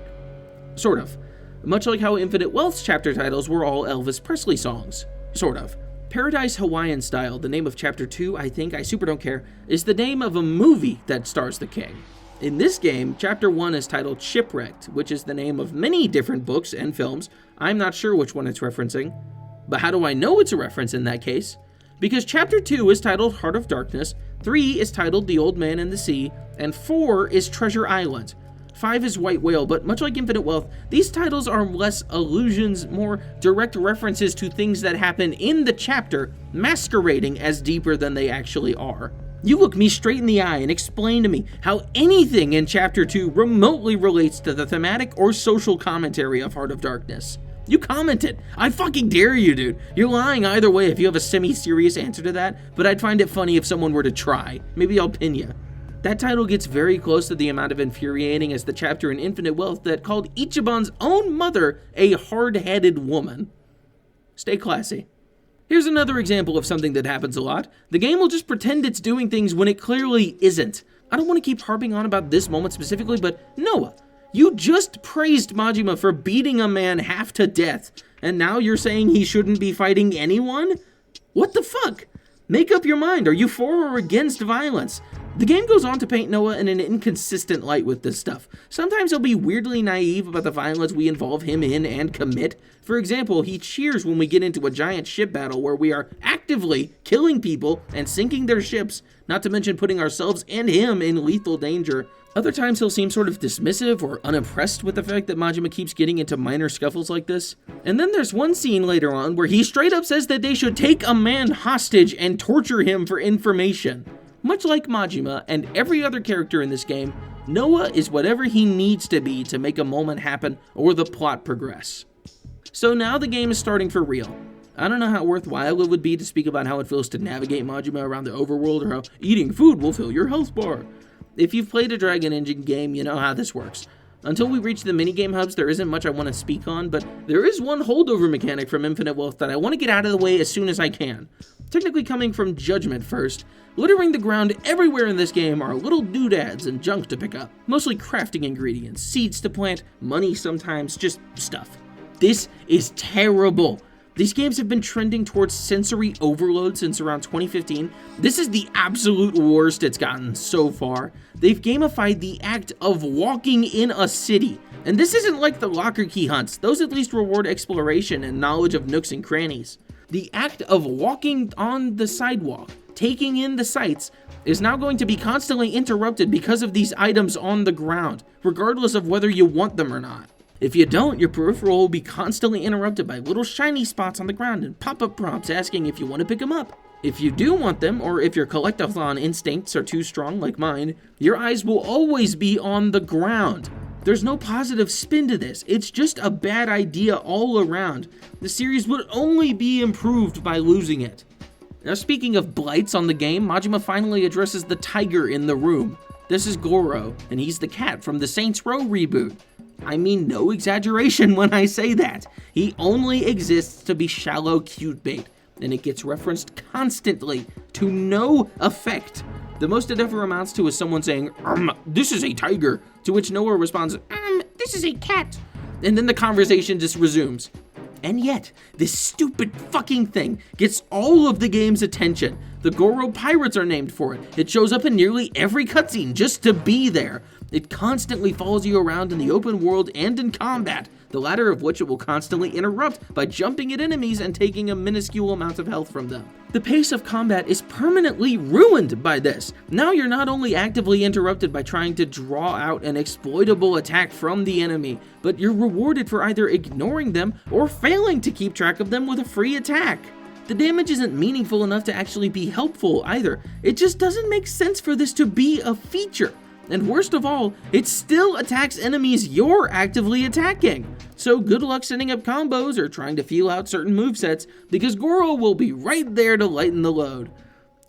Sort of. Much like how Infinite Wealth's chapter titles were all Elvis Presley songs. Sort of. Paradise Hawaiian Style, the name of chapter 2, I think, I super don't care, is the name of a movie that stars the king. In this game, chapter 1 is titled Shipwrecked, which is the name of many different books and films. I'm not sure which one it's referencing. But how do I know it's a reference in that case? Because chapter 2 is titled Heart of Darkness, 3 is titled The Old Man and the Sea, and 4 is Treasure Island. 5 is White Whale, but much like Infinite Wealth, these titles are less allusions, more direct references to things that happen in the chapter, masquerading as deeper than they actually are. You look me straight in the eye and explain to me how anything in chapter 2 remotely relates to the thematic or social commentary of Heart of Darkness. You comment it. I fucking dare you, dude. You're lying either way if you have a semi-serious answer to that, but I'd find it funny if someone were to try. Maybe I'll pin you. That title gets very close to the amount of infuriating as the chapter in Infinite Wealth that called Ichiban's own mother a hard-headed woman. Stay classy. Here's another example of something that happens a lot. The game will just pretend it's doing things when it clearly isn't. I don't want to keep harping on about this moment specifically, but Noah, you just praised Majima for beating a man half to death, and now you're saying he shouldn't be fighting anyone? What the fuck? Make up your mind. Are you for or against violence? The game goes on to paint Noah in an inconsistent light with this stuff. Sometimes he'll be weirdly naive about the violence we involve him in and commit. For example, he cheers when we get into a giant ship battle where we are actively killing people and sinking their ships, not to mention putting ourselves and him in lethal danger. Other times he'll seem sort of dismissive or unimpressed with the fact that Majima keeps getting into minor scuffles like this. And then there's one scene later on where he straight up says that they should take a man hostage and torture him for information. Much like Majima and every other character in this game, Noah is whatever he needs to be to make a moment happen or the plot progress. So now the game is starting for real. I don't know how worthwhile it would be to speak about how it feels to navigate Majima around the overworld or how eating food will fill your health bar. If you've played a Dragon Engine game, you know how this works. Until we reach the minigame hubs, there isn't much I want to speak on, but there is one holdover mechanic from Infinite Wealth that I want to get out of the way as soon as I can. Technically coming from Judgment first, littering the ground everywhere in this game are little doodads and junk to pick up. Mostly crafting ingredients, seeds to plant, money sometimes, just stuff. This is terrible. These games have been trending towards sensory overload since around 2015. This is the absolute worst it's gotten so far. They've gamified the act of walking in a city. And this isn't like the locker key hunts. Those at least reward exploration and knowledge of nooks and crannies. The act of walking on the sidewalk, taking in the sights, is now going to be constantly interrupted because of these items on the ground, regardless of whether you want them or not. If you don't, your peripheral will be constantly interrupted by little shiny spots on the ground and pop-up prompts asking if you want to pick them up. If you do want them, or if your collectathon instincts are too strong like mine, your eyes will always be on the ground. There's no positive spin to this, it's just a bad idea all around. The series would only be improved by losing it. Now speaking of blights on the game, Majima finally addresses the tiger in the room. This is Goro, and he's the cat from the Saints Row reboot. I mean no exaggeration when I say that. He only exists to be shallow cute bait, and it gets referenced constantly to no effect. The most it ever amounts to is someone saying, this is a tiger, to which Noah responds, this is a cat. And then the conversation just resumes. And yet, this stupid fucking thing gets all of the game's attention. The Goro Pirates are named for it. It shows up in nearly every cutscene just to be there. It constantly follows you around in the open world and in combat, the latter of which it will constantly interrupt by jumping at enemies and taking a minuscule amount of health from them. The pace of combat is permanently ruined by this. Now you're not only actively interrupted by trying to draw out an exploitable attack from the enemy, but you're rewarded for either ignoring them or failing to keep track of them with a free attack. The damage isn't meaningful enough to actually be helpful either. It just doesn't make sense for this to be a feature. And worst of all, it still attacks enemies you're actively attacking. So good luck setting up combos or trying to feel out certain movesets, because Goro will be right there to lighten the load.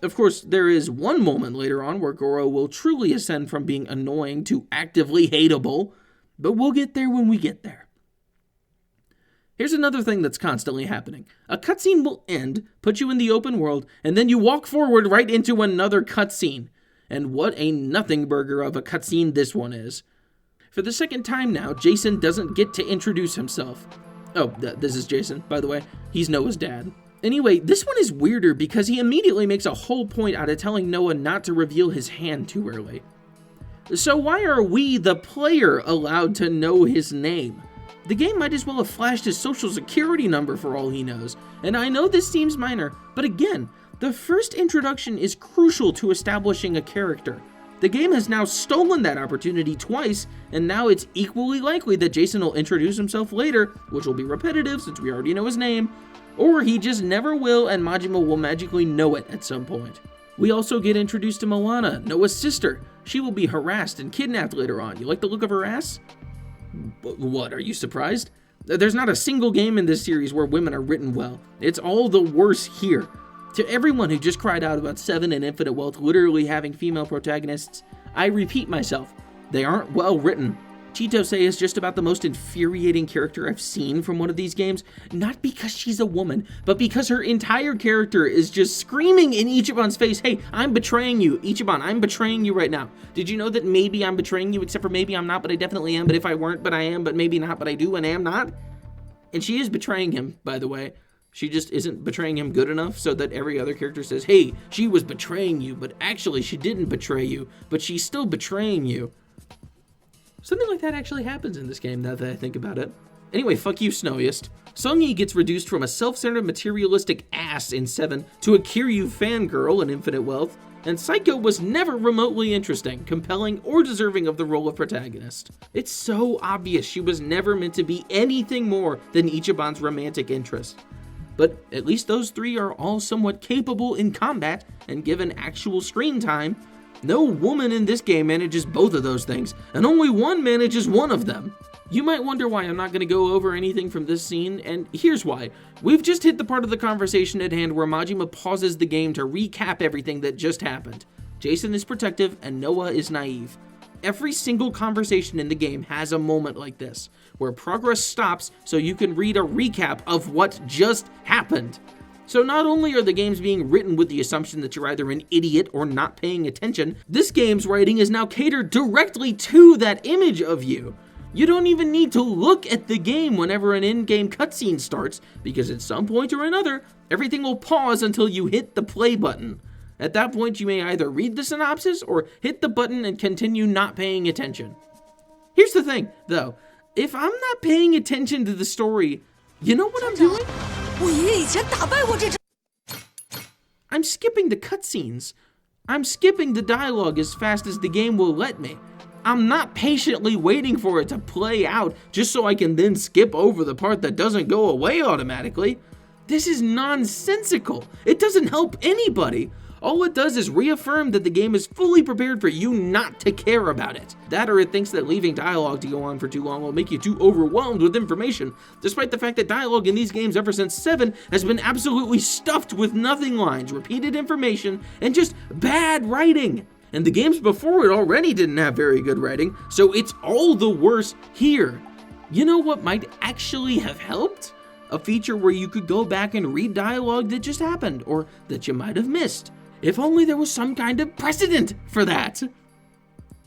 Of course, there is one moment later on where Goro will truly ascend from being annoying to actively hateable, but we'll get there when we get there. Here's another thing that's constantly happening. A cutscene will end, put you in the open world, and then you walk forward right into another cutscene. And what a nothing burger of a cutscene this one is. For the second time now, Jason doesn't get to introduce himself. Oh, this is Jason, by the way. He's Noah's dad. Anyway, this one is weirder because he immediately makes a whole point out of telling Noah not to reveal his hand too early. So why are we, the player, allowed to know his name? The game might as well have flashed his social security number for all he knows. And I know this seems minor, but again, the first introduction is crucial to establishing a character. The game has now stolen that opportunity twice, and now it's equally likely that Jason will introduce himself later, which will be repetitive since we already know his name, or he just never will and Majima will magically know it at some point. We also get introduced to Moana, Noah's sister. She will be harassed and kidnapped later on. You like the look of her ass? What, are you surprised? There's not a single game in this series where women are written well. It's all the worse here. To everyone who just cried out about 7 and Infinite Wealth literally having female protagonists, I repeat myself, they aren't well written. Chitose is just about the most infuriating character I've seen from one of these games, not because she's a woman, but because her entire character is just screaming in Ichiban's face, hey, I'm betraying you, Ichiban, I'm betraying you right now. Did you know that maybe I'm betraying you, except for maybe I'm not, but I definitely am, but if I weren't, but I am, but maybe not, but I do and am not? And she is betraying him, by the way. She just isn't betraying him good enough so that every other character says, hey, she was betraying you, but actually she didn't betray you, but she's still betraying you. Something like that actually happens in this game now that I think about it. Anyway, fuck you, Snowiest. Sungyi gets reduced from a self-centered materialistic ass in 7 to a Kiryu fangirl in Infinite Wealth. and Psycho was never remotely interesting, compelling, or deserving of the role of protagonist. It's so obvious she was never meant to be anything more than Ichiban's romantic interest. But at least those three are all somewhat capable in combat, and given actual screen time, no woman in this game manages both of those things, and only one manages one of them. You might wonder why I'm not going to go over anything from this scene, and here's why. We've just hit the part of the conversation at hand where Majima pauses the game to recap everything that just happened. Jason is protective, and Noah is naive. Every single conversation in the game has a moment like this, where progress stops so you can read a recap of what just happened. So not only are the games being written with the assumption that you're either an idiot or not paying attention, this game's writing is now catered directly to that image of you. You don't even need to look at the game whenever an in-game cutscene starts, because at some point or another, everything will pause until you hit the play button. At that point, you may either read the synopsis or hit the button and continue not paying attention. Here's the thing, though. If I'm not paying attention to the story, you know what I'm doing? I'm skipping the cutscenes. I'm skipping the dialogue as fast as the game will let me. I'm not patiently waiting for it to play out just so I can then skip over the part that doesn't go away automatically. This is nonsensical. It doesn't help anybody. All it does is reaffirm that the game is fully prepared for you not to care about it. That, or it thinks that leaving dialogue to go on for too long will make you too overwhelmed with information, despite the fact that dialogue in these games ever since 7 has been absolutely stuffed with nothing lines, repeated information, and just bad writing. And the games before it already didn't have very good writing, so it's all the worse here. You know what might actually have helped? A feature where you could go back and read dialogue that just happened, or that you might have missed. If only there was some kind of precedent for that.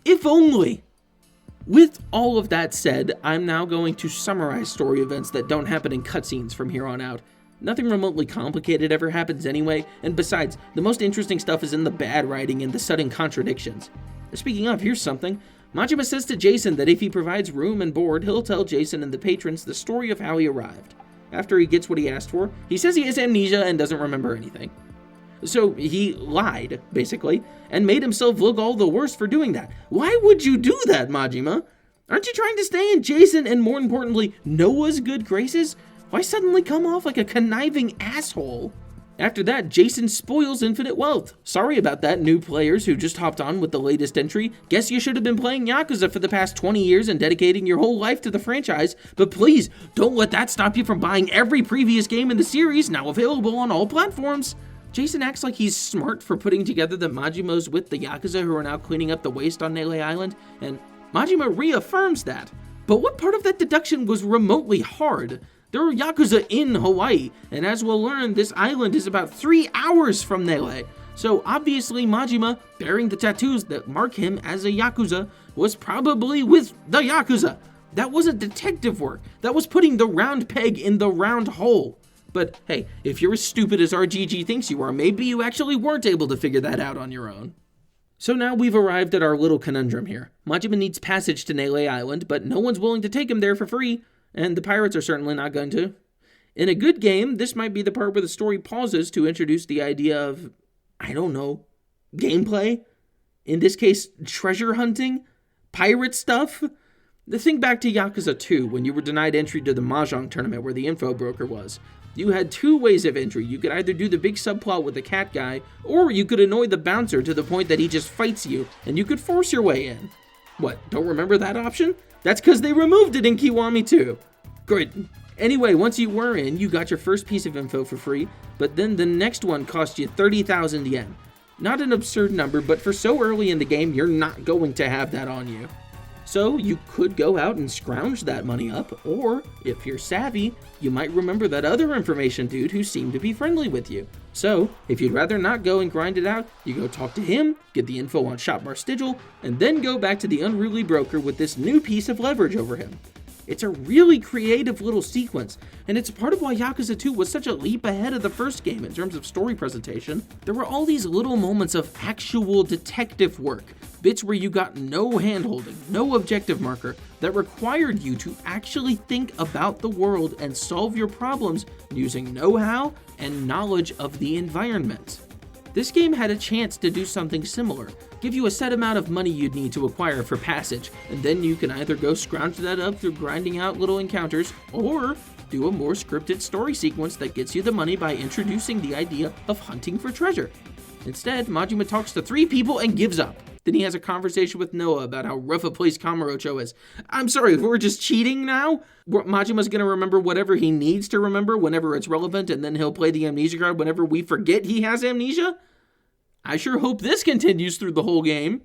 If only. With all of that said, I'm now going to summarize story events that don't happen in cutscenes from here on out. Nothing remotely complicated ever happens anyway, and besides, the most interesting stuff is in the bad writing and the sudden contradictions. Speaking of, here's something. Majima says to Jason that if he provides room and board, he'll tell Jason and the patrons the story of how he arrived. After he gets what he asked for, he says he has amnesia and doesn't remember anything. So he lied, basically, and made himself look all the worse for doing that. Why would you do that, Majima? Aren't you trying to stay in Jason and, more importantly, Noah's good graces? Why suddenly come off like a conniving asshole? After that, Jason spoils infinite wealth. Sorry about that, new players who just hopped on with the latest entry. Guess you should have been playing Yakuza for the past 20 years and dedicating your whole life to the franchise, but please, don't let that stop you from buying every previous game in the series, now available on all platforms. Jason acts like he's smart for putting together that Majima's with the Yakuza who are now cleaning up the waste on Nele Island, and Majima reaffirms that. But what part of that deduction was remotely hard? There are Yakuza in Hawaii, and as we'll learn, this island is about 3 hours from Nele. So obviously Majima, bearing the tattoos that mark him as a Yakuza, was probably with the Yakuza. That wasn't detective work. That was putting the round peg in the round hole. But hey, if you're as stupid as RGG thinks you are, maybe you actually weren't able to figure that out on your own. So now we've arrived at our little conundrum here. Majima needs passage to Nele Island, but no one's willing to take him there for free, and the pirates are certainly not going to. In a good game, this might be the part where the story pauses to introduce the idea of, I don't know, gameplay? In this case, treasure hunting? Pirate stuff? Think back to Yakuza 2, when you were denied entry to the Mahjong tournament where the info broker was. You had 2 ways of entry. You could either do the big subplot with the cat guy, or you could annoy the bouncer to the point that he just fights you, and you could force your way in. What, don't remember that option? That's because they removed it in Kiwami 2. Great. Anyway, once you were in, you got your first piece of info for free, but then the next one cost you 30,000 yen. Not an absurd number, but for so early in the game, you're not going to have that on you. So you could go out and scrounge that money up, or, if you're savvy, you might remember that other information dude who seemed to be friendly with you. So, if you'd rather not go and grind it out, you go talk to him, get the info on Shop Marstigal, and then go back to the unruly broker with this new piece of leverage over him. It's a really creative little sequence, and it's part of why Yakuza 2 was such a leap ahead of the first game in terms of story presentation. There were all these little moments of actual detective work, bits where you got no hand-holding, no objective marker, that required you to actually think about the world and solve your problems using know-how and knowledge of the environment. This game had a chance to do something similar, give you a set amount of money you'd need to acquire for passage, and then you can either go scrounge that up through grinding out little encounters, or do a more scripted story sequence that gets you the money by introducing the idea of hunting for treasure. Instead, Majima talks to 3 people and gives up. Then he has a conversation with Noah about how rough a place Kamurocho is. I'm sorry, we're just cheating now? Majima's gonna remember whatever he needs to remember whenever it's relevant, and then he'll play the amnesia card whenever we forget he has amnesia? I sure hope this continues through the whole game.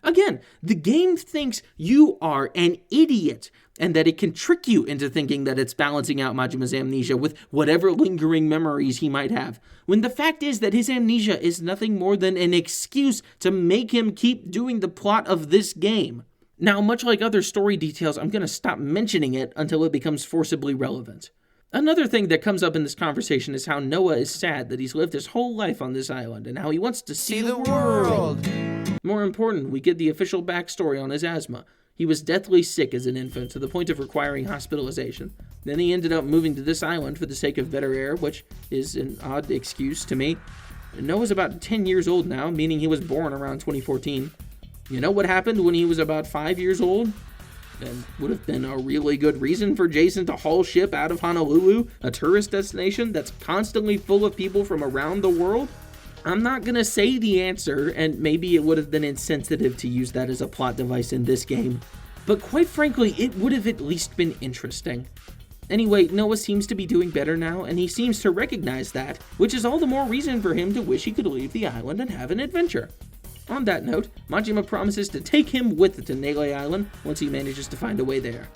Again, the game thinks you are an idiot, and that it can trick you into thinking that it's balancing out Majima's amnesia with whatever lingering memories he might have, when the fact is that his amnesia is nothing more than an excuse to make him keep doing the plot of this game. Now, much like other story details, I'm going to stop mentioning it until it becomes forcibly relevant. Another thing that comes up in this conversation is how Noah is sad that he's lived his whole life on this island, and how he wants to see the world. More important, we get the official backstory on his asthma. He was deathly sick as an infant to the point of requiring hospitalization. Then he ended up moving to this island for the sake of better air, which is an odd excuse to me. Noah's about 10 years old now, meaning he was born around 2014. You know what happened when he was about 5 years old? And would have been a really good reason for Jason to haul ship out of Honolulu, a tourist destination that's constantly full of people from around the world? I'm not gonna say the answer, and maybe it would have been insensitive to use that as a plot device in this game, but quite frankly, it would have at least been interesting. Anyway, Noah seems to be doing better now, and he seems to recognize that, which is all the more reason for him to wish he could leave the island and have an adventure. On that note, Majima promises to take him with to Nele Island once he manages to find a way there.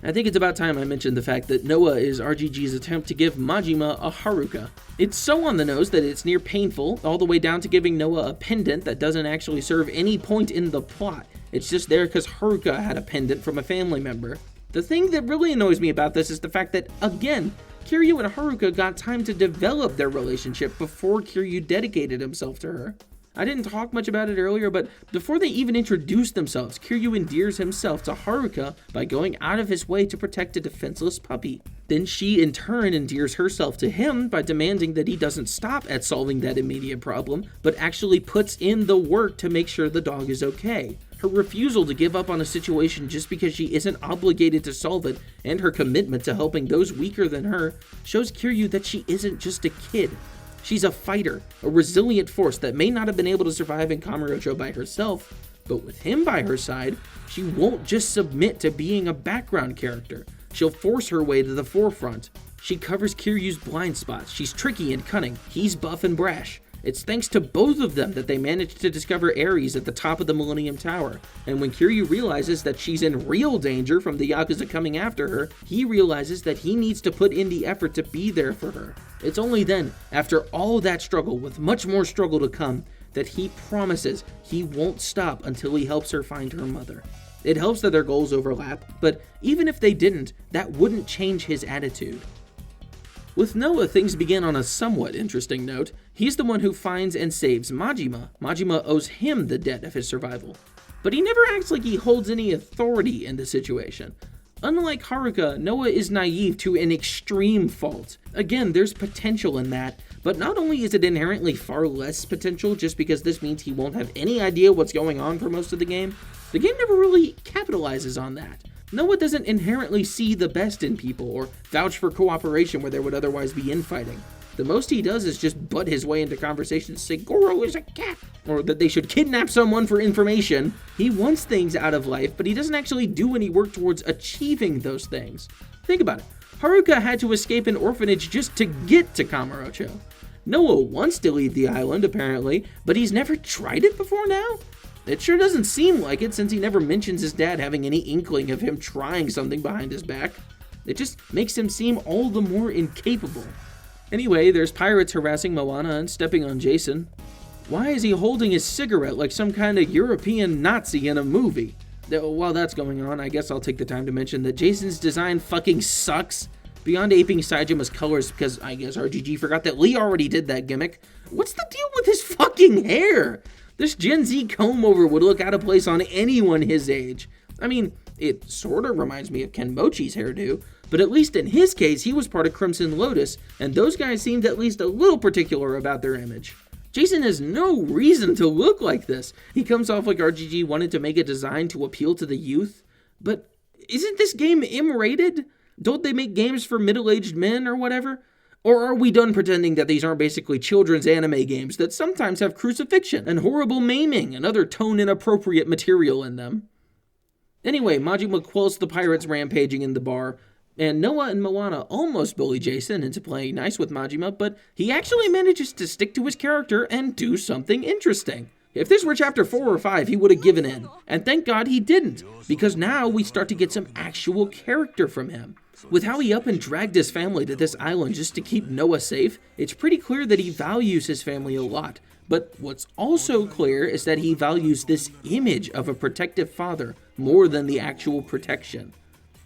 I think it's about time I mentioned the fact that Noah is RGG's attempt to give Majima a Haruka. It's so on the nose that it's near painful, all the way down to giving Noah a pendant that doesn't actually serve any point in the plot. It's just there because Haruka had a pendant from a family member. The thing that really annoys me about this is the fact that, again, Kiryu and Haruka got time to develop their relationship before Kiryu dedicated himself to her. I didn't talk much about it earlier, but before they even introduce themselves, Kiryu endears himself to Haruka by going out of his way to protect a defenseless puppy. Then she in turn endears herself to him by demanding that he doesn't stop at solving that immediate problem, but actually puts in the work to make sure the dog is okay. Her refusal to give up on a situation just because she isn't obligated to solve it, and her commitment to helping those weaker than her, shows Kiryu that she isn't just a kid. She's a fighter, a resilient force that may not have been able to survive in Kamurocho by herself, but with him by her side, she won't just submit to being a background character. She'll force her way to the forefront. She covers Kiryu's blind spots. She's tricky and cunning. He's buff and brash. It's thanks to both of them that they managed to discover Ares at the top of the Millennium Tower. And when Kiryu realizes that she's in real danger from the Yakuza coming after her, he realizes that he needs to put in the effort to be there for her. It's only then, after all that struggle, with much more struggle to come, that he promises he won't stop until he helps her find her mother. It helps that their goals overlap, but even if they didn't, that wouldn't change his attitude. With Noah, things begin on a somewhat interesting note. He's the one who finds and saves Majima. Majima owes him the debt of his survival. But he never acts like he holds any authority in the situation. Unlike Haruka, Noah is naive to an extreme fault. Again, there's potential in that, but not only is it inherently far less potential just because this means he won't have any idea what's going on for most of the game never really capitalizes on that. Noah doesn't inherently see the best in people or vouch for cooperation where there would otherwise be infighting. The most he does is just butt his way into conversations to say Goro is a cat, or that they should kidnap someone for information. He wants things out of life, but he doesn't actually do any work towards achieving those things. Think about it. Haruka had to escape an orphanage just to get to Kamurocho. Noah wants to leave the island, apparently, but he's never tried it before now? It sure doesn't seem like it, since he never mentions his dad having any inkling of him trying something behind his back. It just makes him seem all the more incapable. Anyway, there's pirates harassing Moana and stepping on Jason. Why is he holding his cigarette like some kind of European Nazi in a movie? While that's going on, I guess I'll take the time to mention that Jason's design fucking sucks. Beyond aping Saijima's colors, because I guess RGG forgot that Lee already did that gimmick, what's the deal with his fucking hair? This Gen Z comb-over would look out of place on anyone his age. I mean, it sorta reminds me of Ken Mochi's hairdo, but at least in his case, he was part of Crimson Lotus, and those guys seemed at least a little particular about their image. Jason has no reason to look like this. He comes off like RGG wanted to make a design to appeal to the youth. But isn't this game M-rated? Don't they make games for middle-aged men or whatever? Or are we done pretending that these aren't basically children's anime games that sometimes have crucifixion and horrible maiming and other tone-inappropriate material in them? Anyway, Majima quells the pirates rampaging in the bar, and Noah and Moana almost bully Jason into playing nice with Majima, but he actually manages to stick to his character and do something interesting. If this were chapter 4 or 5, he would have given in. And thank God he didn't, because now we start to get some actual character from him. With how he up and dragged his family to this island just to keep Noah safe, it's pretty clear that he values his family a lot. But what's also clear is that he values this image of a protective father more than the actual protection.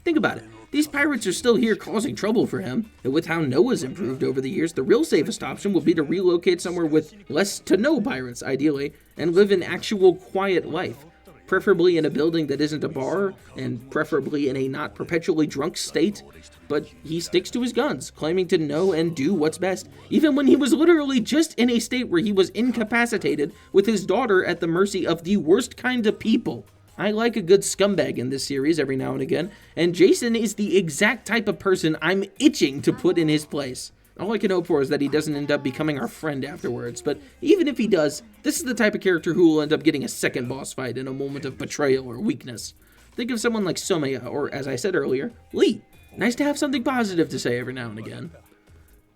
Think about it. These pirates are still here causing trouble for him, and with how Noah's improved over the years, the real safest option would be to relocate somewhere with less to no pirates, ideally, and live an actual quiet life. Preferably in a building that isn't a bar, and preferably in a not perpetually drunk state. But he sticks to his guns, claiming to know and do what's best, even when he was literally just in a state where he was incapacitated with his daughter at the mercy of the worst kind of people. I like a good scumbag in this series every now and again, and Jason is the exact type of person I'm itching to put in his place. All I can hope for is that he doesn't end up becoming our friend afterwards, but even if he does, this is the type of character who will end up getting a second boss fight in a moment of betrayal or weakness. Think of someone like Somaya, or as I said earlier, Lee. Nice to have something positive to say every now and again.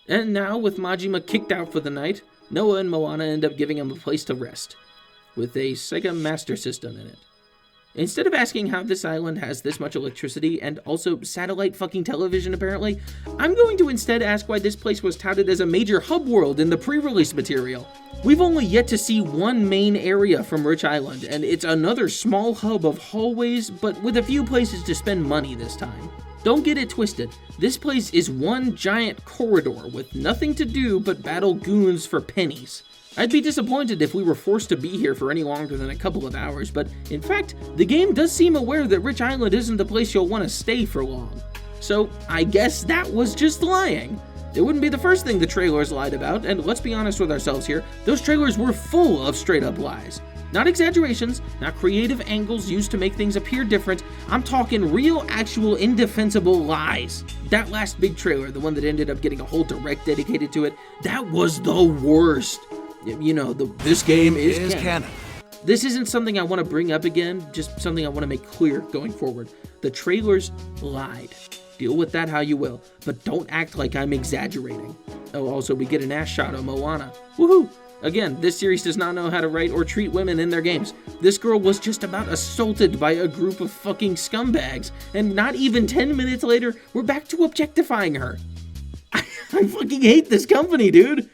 And now, with Majima kicked out for the night, Noah and Moana end up giving him a place to rest, with a Sega Master System in it. Instead of asking how this island has this much electricity and also satellite fucking television apparently, I'm going to instead ask why this place was touted as a major hub world in the pre-release material. We've only yet to see one main area from Rich Island, and it's another small hub of hallways, but with a few places to spend money this time. Don't get it twisted, this place is one giant corridor with nothing to do but battle goons for pennies. I'd be disappointed if we were forced to be here for any longer than a couple of hours, but in fact, the game does seem aware that Rich Island isn't the place you'll want to stay for long. So I guess that was just lying. It wouldn't be the first thing the trailers lied about, and let's be honest with ourselves here, those trailers were full of straight up lies. Not exaggerations, not creative angles used to make things appear different, I'm talking real, actual, indefensible lies. That last big trailer, the one that ended up getting a whole direct dedicated to it, that was the worst. You know, this game is canon. This isn't something I want to bring up again, just something I want to make clear going forward. The trailers lied. Deal with that how you will, but don't act like I'm exaggerating. Oh, also, we get an ass shot of Moana. Woohoo! Again, this series does not know how to write or treat women in their games. This girl was just about assaulted by a group of fucking scumbags, and not even 10 minutes later, we're back to objectifying her. I fucking hate this company, dude!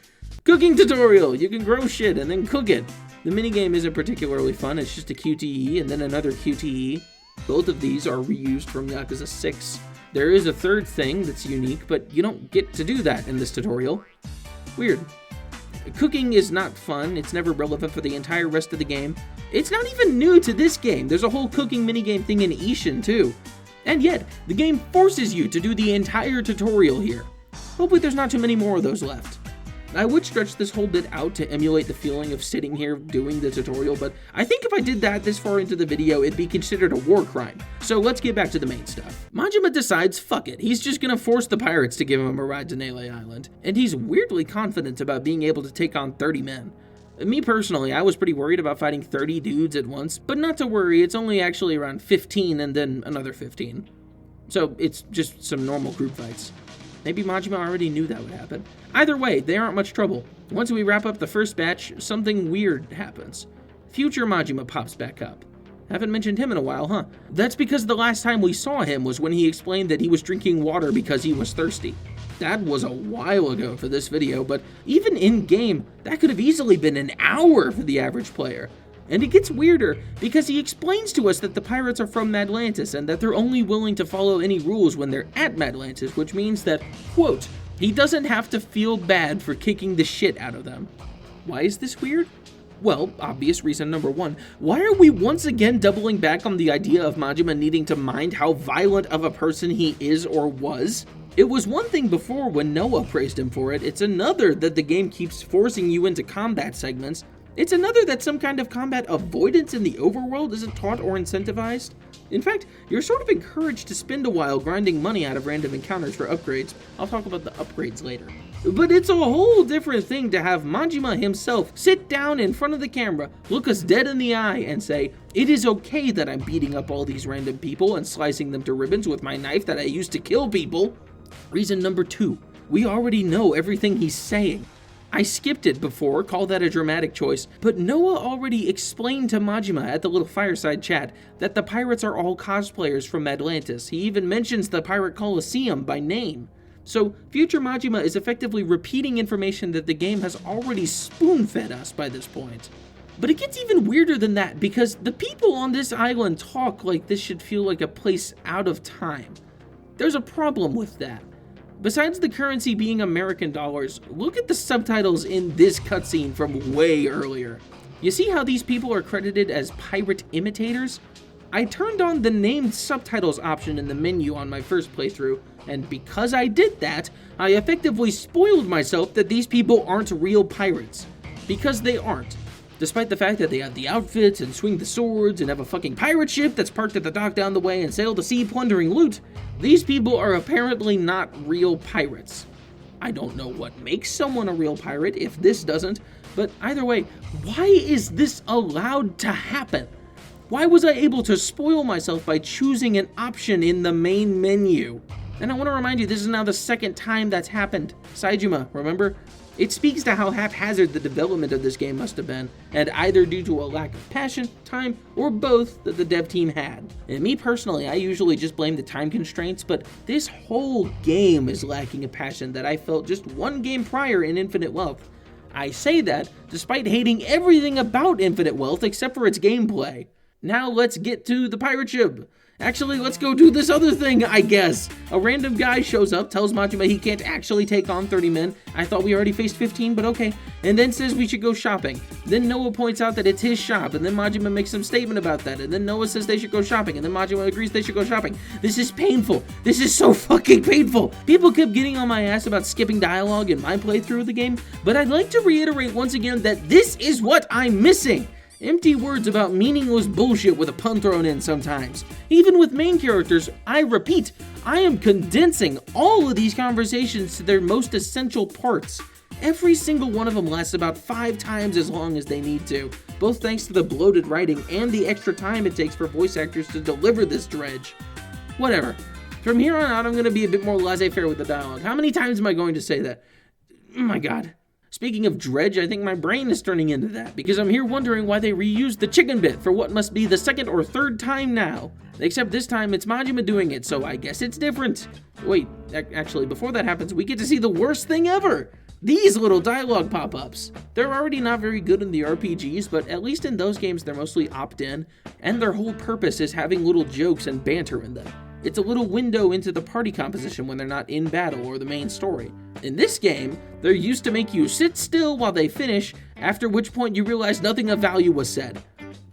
Cooking tutorial! You can grow shit and then cook it. The minigame isn't particularly fun, it's just a QTE and then another QTE. Both of these are reused from Yakuza 6. There is a third thing that's unique, but you don't get to do that in this tutorial. Weird. Cooking is not fun, it's never relevant for the entire rest of the game. It's not even new to this game, there's a whole cooking minigame thing in Ishin too. And yet, the game forces you to do the entire tutorial here. Hopefully there's not too many more of those left. I would stretch this whole bit out to emulate the feeling of sitting here doing the tutorial, but I think if I did that this far into the video, it'd be considered a war crime. So let's get back to the main stuff. Majima decides, fuck it, he's just gonna force the pirates to give him a ride to Nele Island, and he's weirdly confident about being able to take on 30 men. Me personally, I was pretty worried about fighting 30 dudes at once, but not to worry, it's only actually around 15 and then another 15. So it's just some normal group fights. Maybe Majima already knew that would happen. Either way, they aren't much trouble. Once we wrap up the first batch, something weird happens. Future Majima pops back up. Haven't mentioned him in a while, huh? That's because the last time we saw him was when he explained that he was drinking water because he was thirsty. That was a while ago for this video, but even in-game, that could have easily been an hour for the average player. And it gets weirder because he explains to us that the pirates are from Madlantis and that they're only willing to follow any rules when they're at Madlantis, which means that, quote, he doesn't have to feel bad for kicking the shit out of them. Why is this weird? Well, obvious reason number one, why are we once again doubling back on the idea of Majima needing to mind how violent of a person he is or was? It was one thing before when Noah praised him for it, it's another that the game keeps forcing you into combat segments. It's another that some kind of combat avoidance in the overworld isn't taught or incentivized. In fact, you're sort of encouraged to spend a while grinding money out of random encounters for upgrades. I'll talk about the upgrades later. But it's a whole different thing to have Majima himself sit down in front of the camera, look us dead in the eye, and say, "It is okay that I'm beating up all these random people and slicing them to ribbons with my knife that I used to kill people." Reason number two, we already know everything he's saying. I skipped it before, call that a dramatic choice, but Noah already explained to Majima at the little fireside chat that the pirates are all cosplayers from Atlantis. He even mentions the Pirate Coliseum by name. So, future Majima is effectively repeating information that the game has already spoon-fed us by this point. But it gets even weirder than that, because the people on this island talk like this should feel like a place out of time. There's a problem with that. Besides the currency being American dollars, look at the subtitles in this cutscene from way earlier. You see how these people are credited as pirate imitators? I turned on the named subtitles option in the menu on my first playthrough, and because I did that, I effectively spoiled myself that these people aren't real pirates. Because they aren't. Despite the fact that they have the outfits and swing the swords and have a fucking pirate ship that's parked at the dock down the way and sail the sea plundering loot, these people are apparently not real pirates. I don't know what makes someone a real pirate if this doesn't, but either way, why is this allowed to happen? Why was I able to spoil myself by choosing an option in the main menu? And I want to remind you, this is now the second time that's happened. Saejima, remember? It speaks to how haphazard the development of this game must have been, and either due to a lack of passion, time, or both that the dev team had. And me personally, I usually just blame the time constraints, but this whole game is lacking a passion that I felt just one game prior in Infinite Wealth. I say that despite hating everything about Infinite Wealth except for its gameplay. Now let's get to the pirate ship. Actually, let's go do this other thing, I guess. A random guy shows up, tells Majima he can't actually take on 30 men. I thought we already faced 15, but okay. And then says we should go shopping. Then Noah points out that it's his shop, and then Majima makes some statement about that. And then Noah says they should go shopping, and then Majima agrees they should go shopping. This is painful. This is so fucking painful. People kept getting on my ass about skipping dialogue in my playthrough of the game, but I'd like to reiterate once again that this is what I'm missing. Empty words about meaningless bullshit with a pun thrown in sometimes. Even with main characters, I repeat, I am condensing all of these conversations to their most essential parts. Every single one of them lasts about 5 times as long as they need to, both thanks to the bloated writing and the extra time it takes for voice actors to deliver this dredge. Whatever. From here on out, I'm going to be a bit more laissez-faire with the dialogue. How many times am I going to say that? Oh my god. Speaking of dredge, I think my brain is turning into that, because I'm here wondering why they reused the chicken bit for what must be the second or third time now. Except this time it's Majima doing it, so I guess it's different. Wait, actually, before that happens, we get to see the worst thing ever! These little dialogue pop-ups. They're already not very good in the RPGs, but at least in those games they're mostly opt-in, and their whole purpose is having little jokes and banter in them. It's a little window into the party composition when they're not in battle or the main story. In this game, they're used to make you sit still while they finish, after which point you realize nothing of value was said.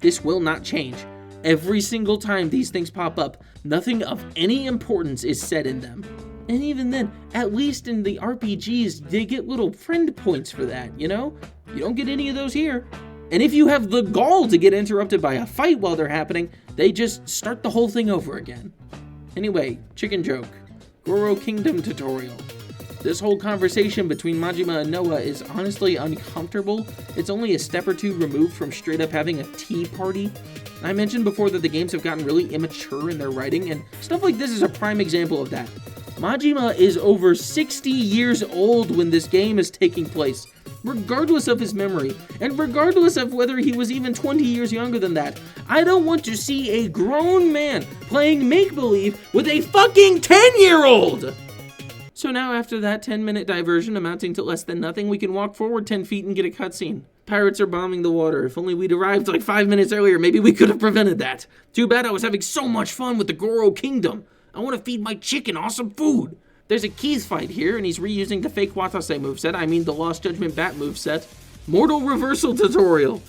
This will not change. Every single time these things pop up, nothing of any importance is said in them. And even then, at least in the RPGs, they get little friend points for that, you know? You don't get any of those here. And if you have the gall to get interrupted by a fight while they're happening, they just start the whole thing over again. Anyway, chicken joke. Goro Kingdom tutorial. This whole conversation between Majima and Noah is honestly uncomfortable. It's only a step or two removed from straight up having a tea party. I mentioned before that the games have gotten really immature in their writing, and stuff like this is a prime example of that. Majima is over 60 years old when this game is taking place, regardless of his memory, and regardless of whether he was even 20 years younger than that. I don't want to see a grown man playing make-believe with a fucking 10-year-old! So now after that 10-minute diversion amounting to less than nothing, we can walk forward 10 feet and get a cutscene. Pirates are bombing the water. If only we'd arrived like 5 minutes earlier, maybe we could have prevented that. Too bad I was having so much fun with the Goro Kingdom. I want to feed my chicken awesome food. There's a Keith fight here, and he's reusing the fake Watase moveset, I mean the Lost Judgment Bat moveset. Mortal Reversal tutorial.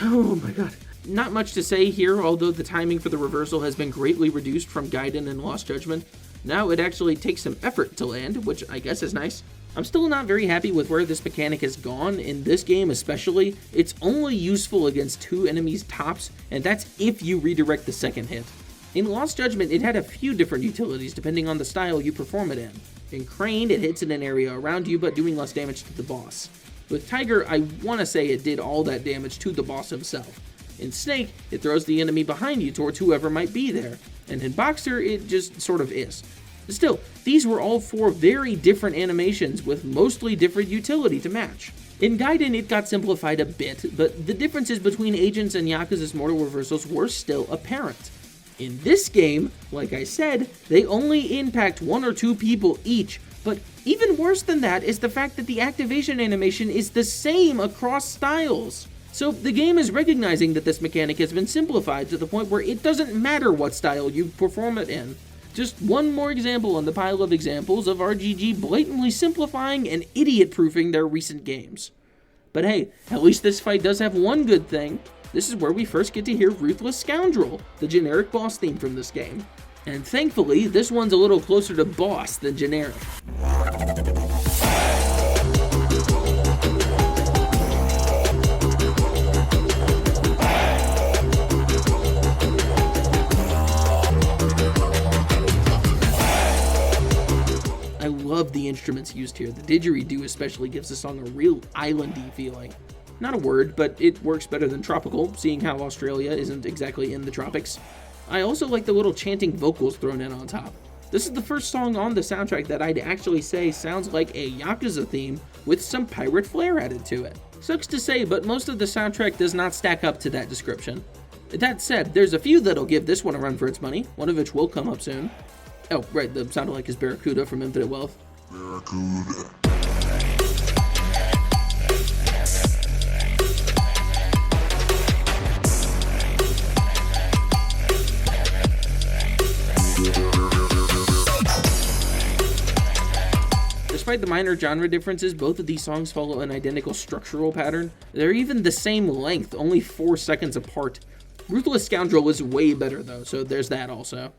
Oh my god. Not much to say here, although the timing for the reversal has been greatly reduced from Gaiden and Lost Judgment. Now it actually takes some effort to land, which I guess is nice. I'm still not very happy with where this mechanic has gone, in this game especially. It's only useful against 2 enemies tops, and that's if you redirect the second hit. In Lost Judgment, it had a few different utilities depending on the style you perform it in. In Crane, it hits in an area around you, but doing less damage to the boss. With Tiger, I want to say it did all that damage to the boss himself. In Snake, it throws the enemy behind you towards whoever might be there. And in Boxer, it just sort of is. Still, these were all 4 very different animations with mostly different utility to match. In Gaiden, it got simplified a bit, but the differences between Agents and Yakuza's mortal reversals were still apparent. In this game, like I said, they only impact 1 or 2 people each, but even worse than that is the fact that the activation animation is the same across styles. So the game is recognizing that this mechanic has been simplified to the point where it doesn't matter what style you perform it in. Just one more example on the pile of examples of RGG blatantly simplifying and idiot-proofing their recent games. But hey, at least this fight does have one good thing. This is where we first get to hear Ruthless Scoundrel, the generic boss theme from this game. And thankfully, this one's a little closer to boss than generic. I love the instruments used here. The didgeridoo especially gives the song a real islandy feeling. Not a word, but it works better than tropical, seeing how Australia isn't exactly in the tropics. I also like the little chanting vocals thrown in on top. This is the first song on the soundtrack that I'd actually say sounds like a Yakuza theme with some pirate flair added to it. Sucks to say, but most of the soundtrack does not stack up to that description. That said, there's a few that'll give this one a run for its money, one of which will come up soon. Oh, right, the sound alike is Barracuda from Infinite Wealth. Barracuda. Despite the minor genre differences, both of these songs follow an identical structural pattern. They're even the same length, only 4 seconds apart. Ruthless Scoundrel is way better though, so there's that also.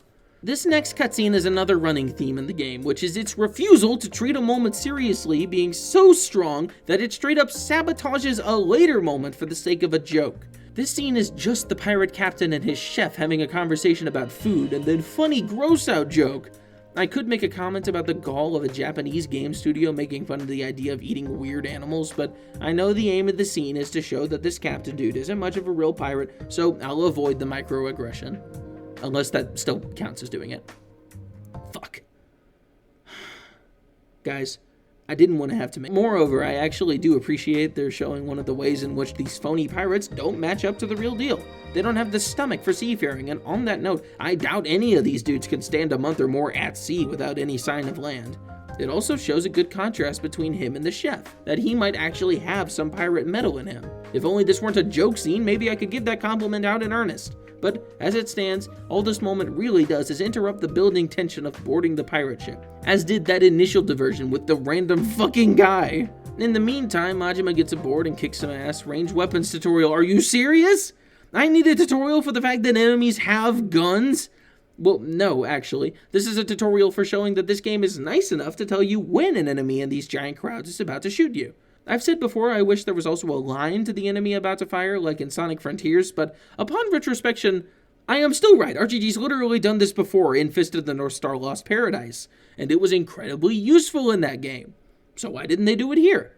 This next cutscene is another running theme in the game, which is its refusal to treat a moment seriously being so strong that it straight up sabotages a later moment for the sake of a joke. This scene is just the pirate captain and his chef having a conversation about food and then funny gross out joke. I could make a comment about the gall of a Japanese game studio making fun of the idea of eating weird animals, but I know the aim of the scene is to show that this captain dude isn't much of a real pirate, so I'll avoid the microaggression. Unless that still counts as doing it. Fuck. Guys, I didn't want to have to make. Moreover, I actually do appreciate they're showing one of the ways in which these phony pirates don't match up to the real deal. They don't have the stomach for seafaring, and on that note, I doubt any of these dudes can stand a month or more at sea without any sign of land. It also shows a good contrast between him and the chef, that he might actually have some pirate metal in him. If only this weren't a joke scene, maybe I could give that compliment out in earnest. But as it stands, all this moment really does is interrupt the building tension of boarding the pirate ship, as did that initial diversion with the random fucking guy. In the meantime, Majima gets aboard and kicks some ass. Ranged weapons tutorial, are you serious? I need a tutorial for the fact that enemies have guns? Well, no, actually. This is a tutorial for showing that this game is nice enough to tell you when an enemy in these giant crowds is about to shoot you. I've said before I wish there was also a line to the enemy about to fire, like in Sonic Frontiers, but upon retrospection, I am still right. RGG's literally done this before in Fist of the North Star Lost Paradise, and it was incredibly useful in that game. So why didn't they do it here?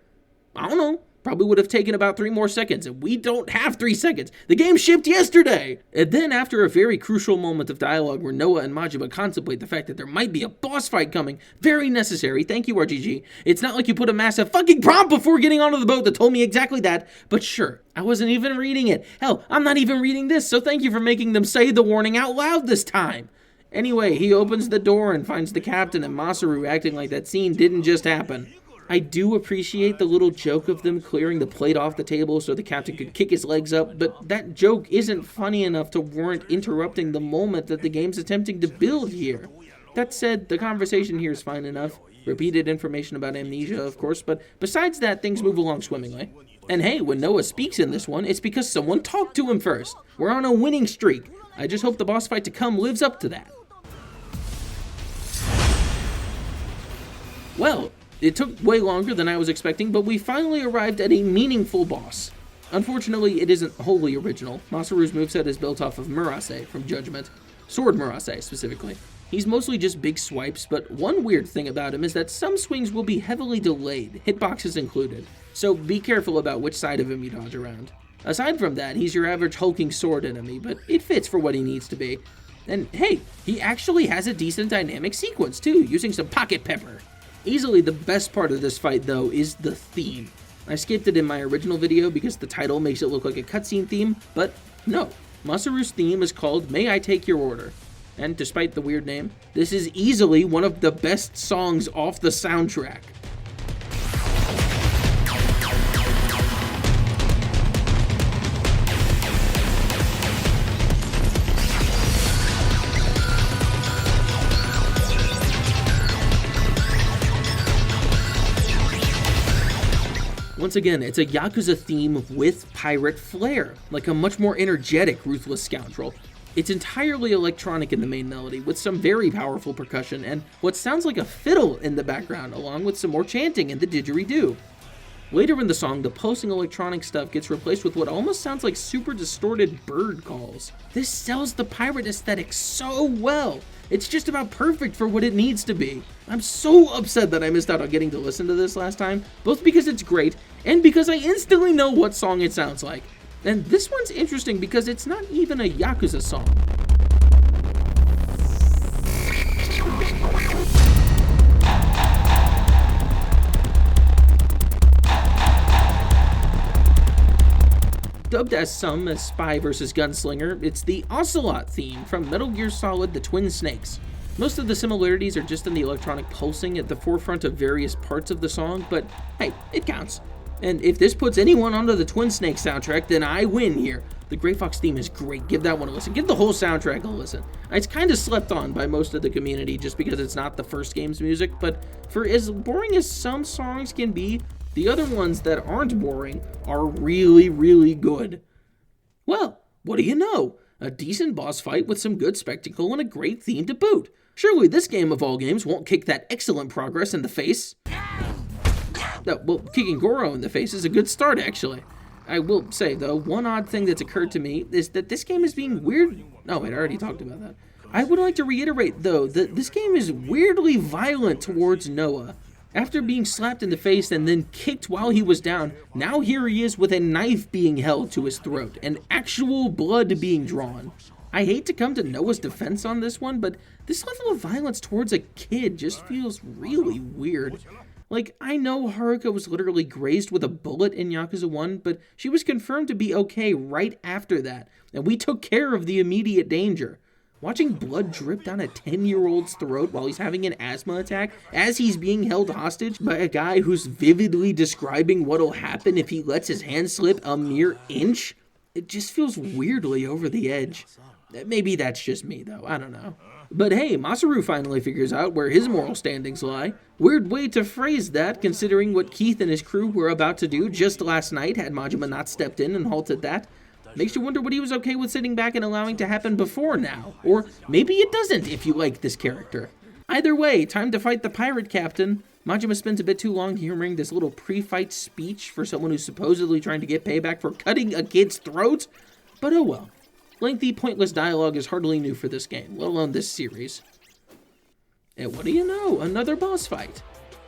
I don't know. Probably would have taken about 3 more seconds, and we don't have 3 seconds. The game shipped yesterday! And then after a very crucial moment of dialogue where Noah and Majima contemplate the fact that there might be a boss fight coming, very necessary, thank you RGG. It's not like you put a massive fucking prompt before getting onto the boat that told me exactly that, but sure, I wasn't even reading it. Hell, I'm not even reading this, so thank you for making them say the warning out loud this time. Anyway, he opens the door and finds the captain and Masaru acting like that scene didn't just happen. I do appreciate the little joke of them clearing the plate off the table so the captain could kick his legs up, but that joke isn't funny enough to warrant interrupting the moment that the game's attempting to build here. That said, the conversation here is fine enough. repeated information about amnesia, of course, but besides that, things move along swimmingly. And hey, when Noah speaks in this one, it's because someone talked to him first. We're on a winning streak. I just hope the boss fight to come lives up to that. Well, it took way longer than I was expecting, but we finally arrived at a meaningful boss. Unfortunately, it isn't wholly original. Masaru's moveset is built off of Murase from Judgment. Sword Murase, specifically. He's mostly just big swipes, but one weird thing about him is that some swings will be heavily delayed, hitboxes included. So be careful about which side of him you dodge around. Aside from that, he's your average hulking sword enemy, but it fits for what he needs to be. And hey, he actually has a decent dynamic sequence too, using some pocket pepper. Easily the best part of this fight, though, is the theme. I skipped it in my original video because the title makes it look like a cutscene theme, but no. Masaru's theme is called May I Take Your Order. And despite the weird name, this is easily one of the best songs off the soundtrack. Once again, it's a Yakuza theme with pirate flair, like a much more energetic Ruthless Scoundrel. It's entirely electronic in the main melody, with some very powerful percussion and what sounds like a fiddle in the background, along with some more chanting in the didgeridoo. Later in the song, the pulsing electronic stuff gets replaced with what almost sounds like super distorted bird calls. This sells the pirate aesthetic so well. It's just about perfect for what it needs to be. I'm so upset that I missed out on getting to listen to this last time, both because it's great and because I instantly know what song it sounds like. And this one's interesting because it's not even a Yakuza song. Dubbed as some as Spy vs. Gunslinger, it's the Ocelot theme from Metal Gear Solid: The Twin Snakes. Most of the similarities are just in the electronic pulsing at the forefront of various parts of the song, but hey, it counts. And if this puts anyone onto the Twin Snakes soundtrack, then I win here. The Gray Fox theme is great, give that one a listen. Give the whole soundtrack a listen. It's kind of slept on by most of the community just because it's not the first game's music, but for as boring as some songs can be, the other ones that aren't boring are really, really good. Well, what do you know? A decent boss fight with some good spectacle and a great theme to boot. Surely this game of all games won't kick that excellent progress in the face. Well, kicking Goro in the face is a good start, actually. I will say, though, one odd thing that's occurred to me is that this game is being weird. Oh, wait, I already talked about that. I would like to reiterate, though, that this game is weirdly violent towards Noah. After being slapped in the face and then kicked while he was down, now here he is with a knife being held to his throat and actual blood being drawn. I hate to come to Noah's defense on this one, but this level of violence towards a kid just feels really weird. Like, I know Haruka was literally grazed with a bullet in Yakuza 1, but she was confirmed to be okay right after that, and we took care of the immediate danger. Watching blood drip down a 10-year-old's throat while he's having an asthma attack as he's being held hostage by a guy who's vividly describing what'll happen if he lets his hand slip a mere inch, it just feels weirdly over the edge. Maybe that's just me, though. I don't know. But hey, Masaru finally figures out where his moral standings lie. Weird way to phrase that, considering what Keith and his crew were about to do just last night had Majima not stepped in and halted that. Makes you wonder what he was okay with sitting back and allowing to happen before now. Or maybe it doesn't if you like this character. Either way, time to fight the pirate captain. Majima spends a bit too long humoring this little pre-fight speech for someone who's supposedly trying to get payback for cutting a kid's throat. But oh well. Lengthy, pointless dialogue is hardly new for this game, let alone this series. And what do you know? Another boss fight.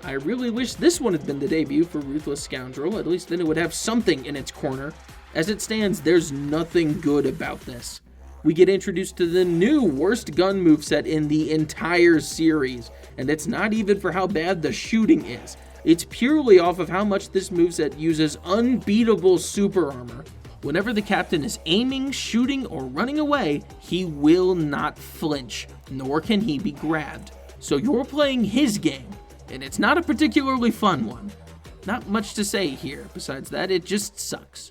I really wish this one had been the debut for Ruthless Scoundrel, at least then it would have something in its corner. As it stands, there's nothing good about this. We get introduced to the new worst gun moveset in the entire series, and it's not even for how bad the shooting is. It's purely off of how much this moveset uses unbeatable super armor. Whenever the captain is aiming, shooting, or running away, he will not flinch, nor can he be grabbed. So you're playing his game, and it's not a particularly fun one. Not much to say here, besides that, it just sucks.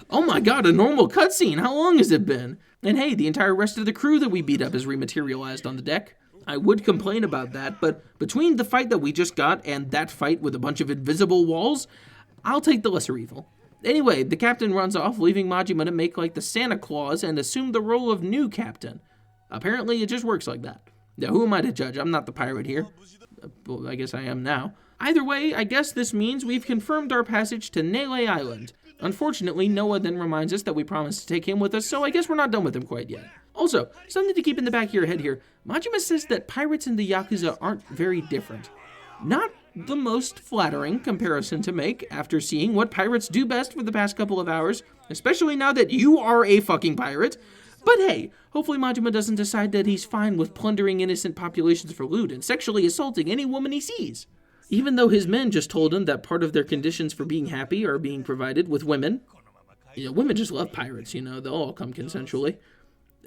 Oh my god, a normal cutscene! How long has it been? And hey, the entire rest of the crew that we beat up is rematerialized on the deck. I would complain about that, but between the fight that we just got and that fight with a bunch of invisible walls, I'll take the lesser evil. Anyway, the captain runs off, leaving Majima to make like the Santa Claus and assume the role of new captain. Apparently, it just works like that. Now, who am I to judge? I'm not the pirate here. Well, I guess I am now. Either way, I guess this means we've confirmed our passage to Nele Island. Unfortunately, Noah then reminds us that we promised to take him with us, so I guess we're not done with him quite yet. Also, something to keep in the back of your head here, Majima says that pirates in the Yakuza aren't very different. Not the most flattering comparison to make after seeing what pirates do best for the past couple of hours, especially now that you are a fucking pirate. But hey, hopefully Majima doesn't decide that he's fine with plundering innocent populations for loot and sexually assaulting any woman he sees. Even though his men just told him that part of their conditions for being happy are being provided with women. Women just love pirates, they'll all come consensually.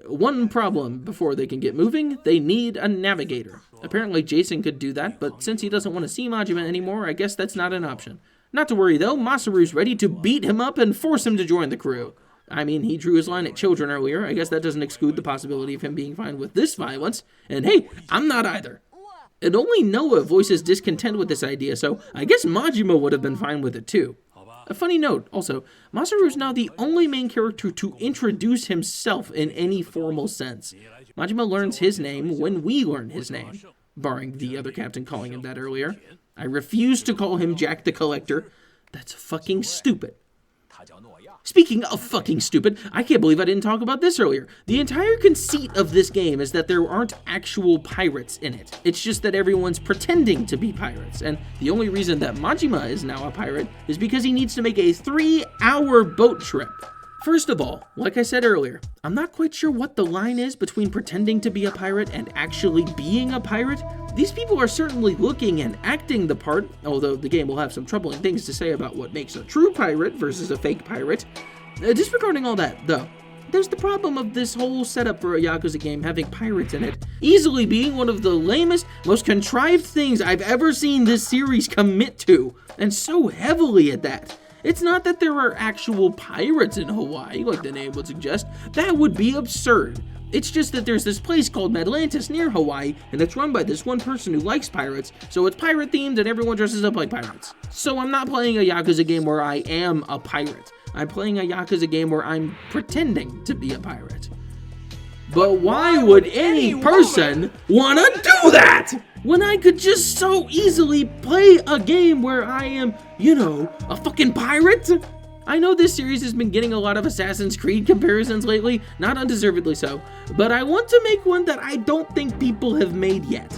One problem before they can get moving, they need a navigator. Apparently Jason could do that, but since he doesn't want to see Majima anymore, I guess that's not an option. Not to worry though, Masaru's ready to beat him up and force him to join the crew. I mean, he drew his line at children earlier. I guess that doesn't exclude the possibility of him being fine with this violence. And hey, I'm not either. And only Noah voices discontent with this idea, so I guess Majima would have been fine with it too. A funny note, also, Masaru's now the only main character to introduce himself in any formal sense. Majima learns his name when we learn his name, barring the other captain calling him that earlier. I refuse to call him Jack the Collector. That's fucking stupid. Speaking of fucking stupid, I can't believe I didn't talk about this earlier. The entire conceit of this game is that there aren't actual pirates in it. It's just that everyone's pretending to be pirates, and the only reason that Majima is now a pirate is because he needs to make a 3-hour boat trip. First of all, like I said earlier, I'm not quite sure what the line is between pretending to be a pirate and actually being a pirate. These people are certainly looking and acting the part, although the game will have some troubling things to say about what makes a true pirate versus a fake pirate. Disregarding all that, though, there's the problem of this whole setup for a Yakuza game having pirates in it, easily being one of the lamest, most contrived things I've ever seen this series commit to, and so heavily at that. It's not that there are actual pirates in Hawaii, like the name would suggest. That would be absurd. It's just that there's this place called Atlantis near Hawaii, and it's run by this one person who likes pirates, so it's pirate themed and everyone dresses up like pirates. So I'm not playing a Yakuza game where I am a pirate. I'm playing a Yakuza game where I'm pretending to be a pirate. But why would any person want to do that? When I could just so easily play a game where I am, a fucking pirate? I know this series has been getting a lot of Assassin's Creed comparisons lately, not undeservedly so, but I want to make one that I don't think people have made yet.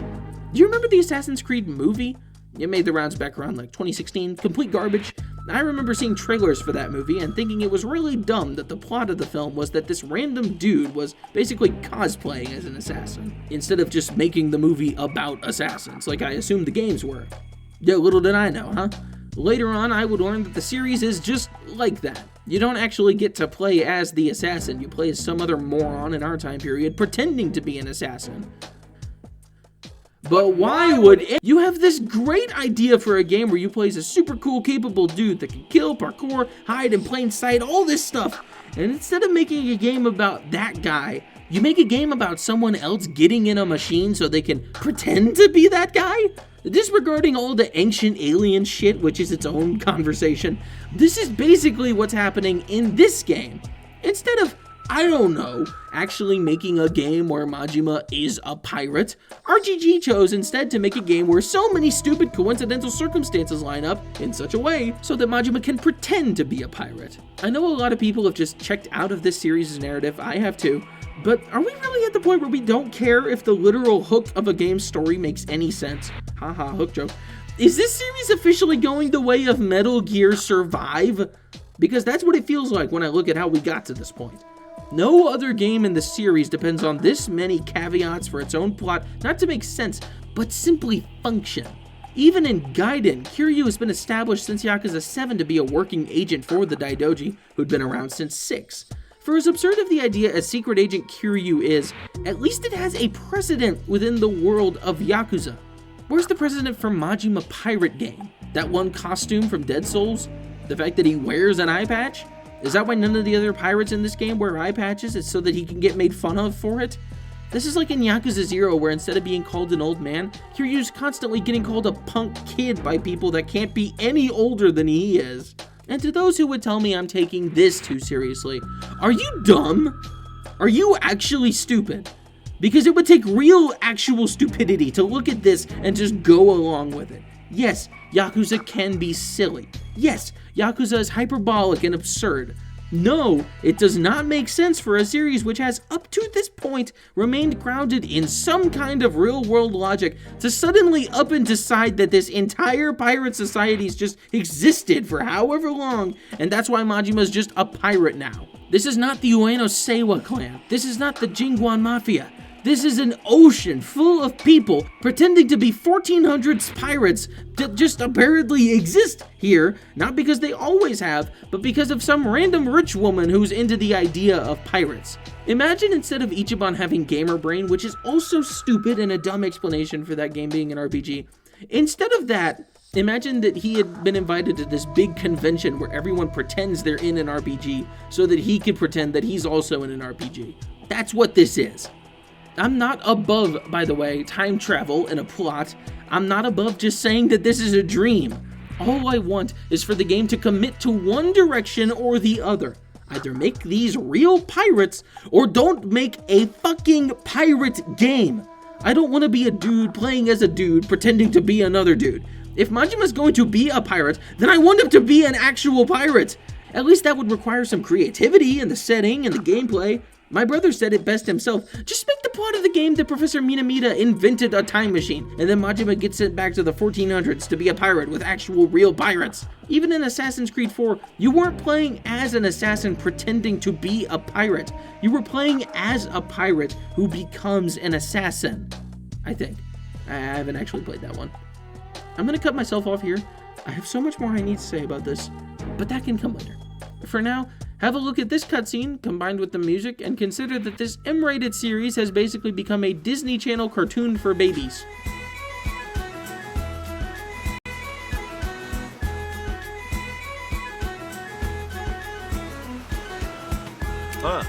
Do you remember the Assassin's Creed movie? It made the rounds back around 2016, complete garbage. I remember seeing trailers for that movie and thinking it was really dumb that the plot of the film was that this random dude was basically cosplaying as an assassin, instead of just making the movie about assassins, like I assumed the games were. Yeah, little did I know, huh? Later on, I would learn that the series is just like that. You don't actually get to play as the assassin, you play as some other moron in our time period pretending to be an assassin. But why would you have this great idea for a game where you play as a super cool, capable dude that can kill, parkour, hide in plain sight, all this stuff, and instead of making a game about that guy, you make a game about someone else getting in a machine so they can pretend to be that guy? Disregarding all the ancient alien shit, which is its own conversation, this is basically what's happening in this game. Instead of, I don't know, actually making a game where Majima is a pirate, RGG chose instead to make a game where so many stupid coincidental circumstances line up in such a way so that Majima can pretend to be a pirate. I know a lot of people have just checked out of this series' narrative, I have too, but are we really at the point where we don't care if the literal hook of a game's story makes any sense? Haha, hook joke. Is this series officially going the way of Metal Gear Survive? Because that's what it feels like when I look at how we got to this point. No other game in the series depends on this many caveats for its own plot, not to make sense, but simply function. Even in Gaiden, Kiryu has been established since Yakuza 7 to be a working agent for the Daidoji, who'd been around since 6. For as absurd of the idea as Secret Agent Kiryu is, at least it has a precedent within the world of Yakuza. Where's the precedent for Majima Pirate Game? That one costume from Dead Souls? The fact that he wears an eye patch? Is that why none of the other pirates in this game wear eye patches? It's so that he can get made fun of for it? This is like in Yakuza 0, where instead of being called an old man, Kiryu's constantly getting called a punk kid by people that can't be any older than he is. And to those who would tell me I'm taking this too seriously, are you dumb? Are you actually stupid? Because it would take real, actual stupidity to look at this and just go along with it. Yes, Yakuza can be silly. Yes, Yakuza is hyperbolic and absurd. No, it does not make sense for a series which has, up to this point, remained grounded in some kind of real-world logic to suddenly up and decide that this entire pirate society's just existed for however long, and that's why Majima's just a pirate now. This is not the Ueno Seiwa clan. This is not the Jingguan Mafia. This is an ocean full of people pretending to be 1400s pirates that just apparently exist here, not because they always have, but because of some random rich woman who's into the idea of pirates. Imagine instead of Ichiban having gamer brain, which is also stupid and a dumb explanation for that game being an RPG, instead of that, imagine that he had been invited to this big convention where everyone pretends they're in an RPG so that he could pretend that he's also in an RPG. That's what this is. I'm not above, by the way, time travel and a plot. I'm not above just saying that this is a dream. All I want is for the game to commit to one direction or the other. Either make these real pirates or don't make a fucking pirate game. I don't want to be a dude playing as a dude pretending to be another dude. If Majima's going to be a pirate, then I want him to be an actual pirate. At least that would require some creativity in the setting and the gameplay. My brother said it best himself. Just make the plot of the game that Professor Minamita invented a time machine, and then Majima gets sent back to the 1400s to be a pirate with actual real pirates. Even in Assassin's Creed 4, you weren't playing as an assassin pretending to be a pirate. You were playing as a pirate who becomes an assassin. I think. I haven't actually played that one. I'm gonna cut myself off here. I have so much more I need to say about this, but that can come later. For now, have a look at this cutscene combined with the music and consider that this M-rated series has basically become a Disney Channel cartoon for babies. Oh.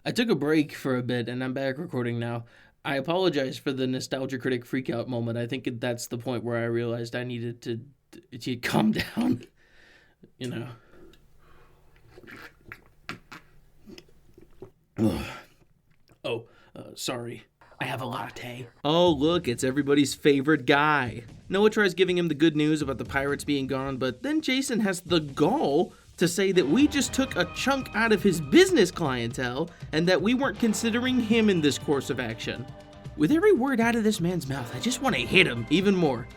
I took a break for a bit and I'm back recording now. I apologize for the nostalgia critic freakout moment. I think that's the point where I realized I needed to calm down. You know. Sorry. I have a latte. Oh, look, it's everybody's favorite guy. Noah tries giving him the good news about the pirates being gone, but then Jason has the gall to say that we just took a chunk out of his business clientele and that we weren't considering him in this course of action. With every word out of this man's mouth, I just want to hit him even more.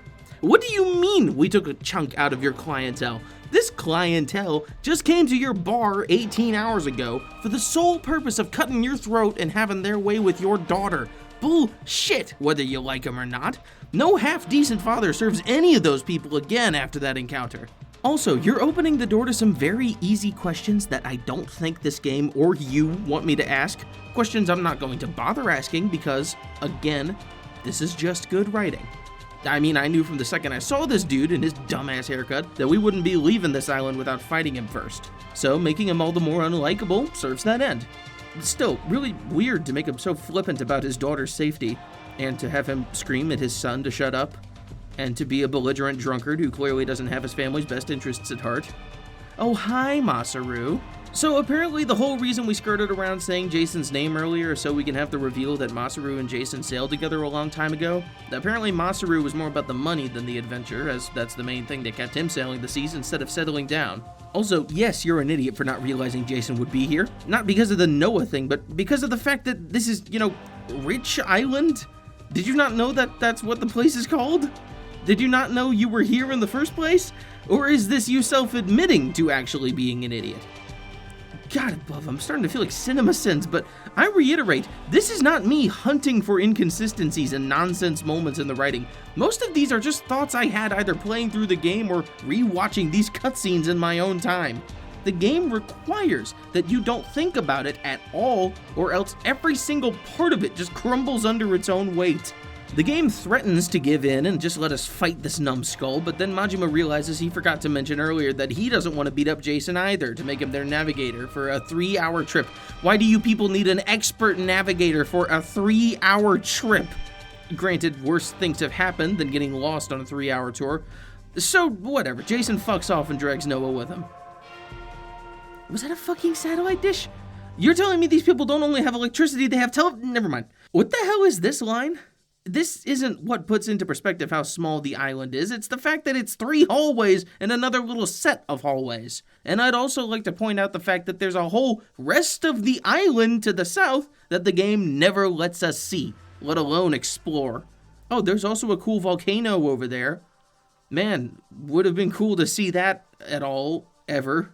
What do you mean we took a chunk out of your clientele? This clientele just came to your bar 18 hours ago for the sole purpose of cutting your throat and having their way with your daughter. Bullshit, whether you like him or not. No half-decent father serves any of those people again after that encounter. Also, you're opening the door to some very easy questions that I don't think this game or you want me to ask. Questions I'm not going to bother asking because, again, this is just good writing. I mean, I knew from the second I saw this dude and his dumbass haircut that we wouldn't be leaving this island without fighting him first. So making him all the more unlikable serves that end. It's still really weird to make him so flippant about his daughter's safety and to have him scream at his son to shut up. And to be a belligerent drunkard who clearly doesn't have his family's best interests at heart. Oh, hi, Masaru. So apparently the whole reason we skirted around saying Jason's name earlier is so we can have the reveal that Masaru and Jason sailed together a long time ago. Apparently Masaru was more about the money than the adventure, as that's the main thing that kept him sailing the seas instead of settling down. Also, yes, you're an idiot for not realizing Jason would be here. Not because of the Noah thing, but because of the fact that this is, Rich Island? Did you not know that that's what the place is called? Did you not know you were here in the first place? Or is this you self-admitting to actually being an idiot? God above, I'm starting to feel like CinemaSins, but I reiterate, this is not me hunting for inconsistencies and nonsense moments in the writing. Most of these are just thoughts I had either playing through the game or rewatching these cutscenes in my own time. The game requires that you don't think about it at all, or else every single part of it just crumbles under its own weight. The game threatens to give in and just let us fight this numbskull, but then Majima realizes he forgot to mention earlier that he doesn't want to beat up Jason either to make him their navigator for a 3-hour trip. Why do you people need an expert navigator for a 3-hour trip? Granted, worse things have happened than getting lost on a 3-hour tour. So, whatever. Jason fucks off and drags Noah with him. Was that a fucking satellite dish? You're telling me these people don't only have electricity, they have never mind. What the hell is this line? This isn't what puts into perspective how small the island is. It's the fact that it's 3 hallways and another little set of hallways. And I'd also like to point out the fact that there's a whole rest of the island to the south that the game never lets us see, let alone explore. Oh, there's also a cool volcano over there. Man, would have been cool to see that at all, ever.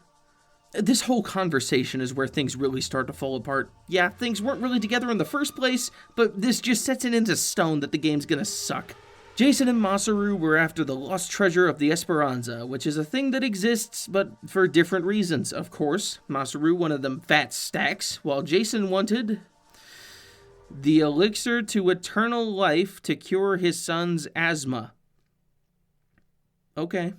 This whole conversation is where things really start to fall apart. Yeah, things weren't really together in the first place, but this just sets it into stone that the game's gonna suck. Jason and Masaru were after the lost treasure of the Esperanza, which is a thing that exists, but for different reasons, of course. Masaru wanted them fat stacks, while Jason wanted the elixir to eternal life to cure his son's asthma. Okay.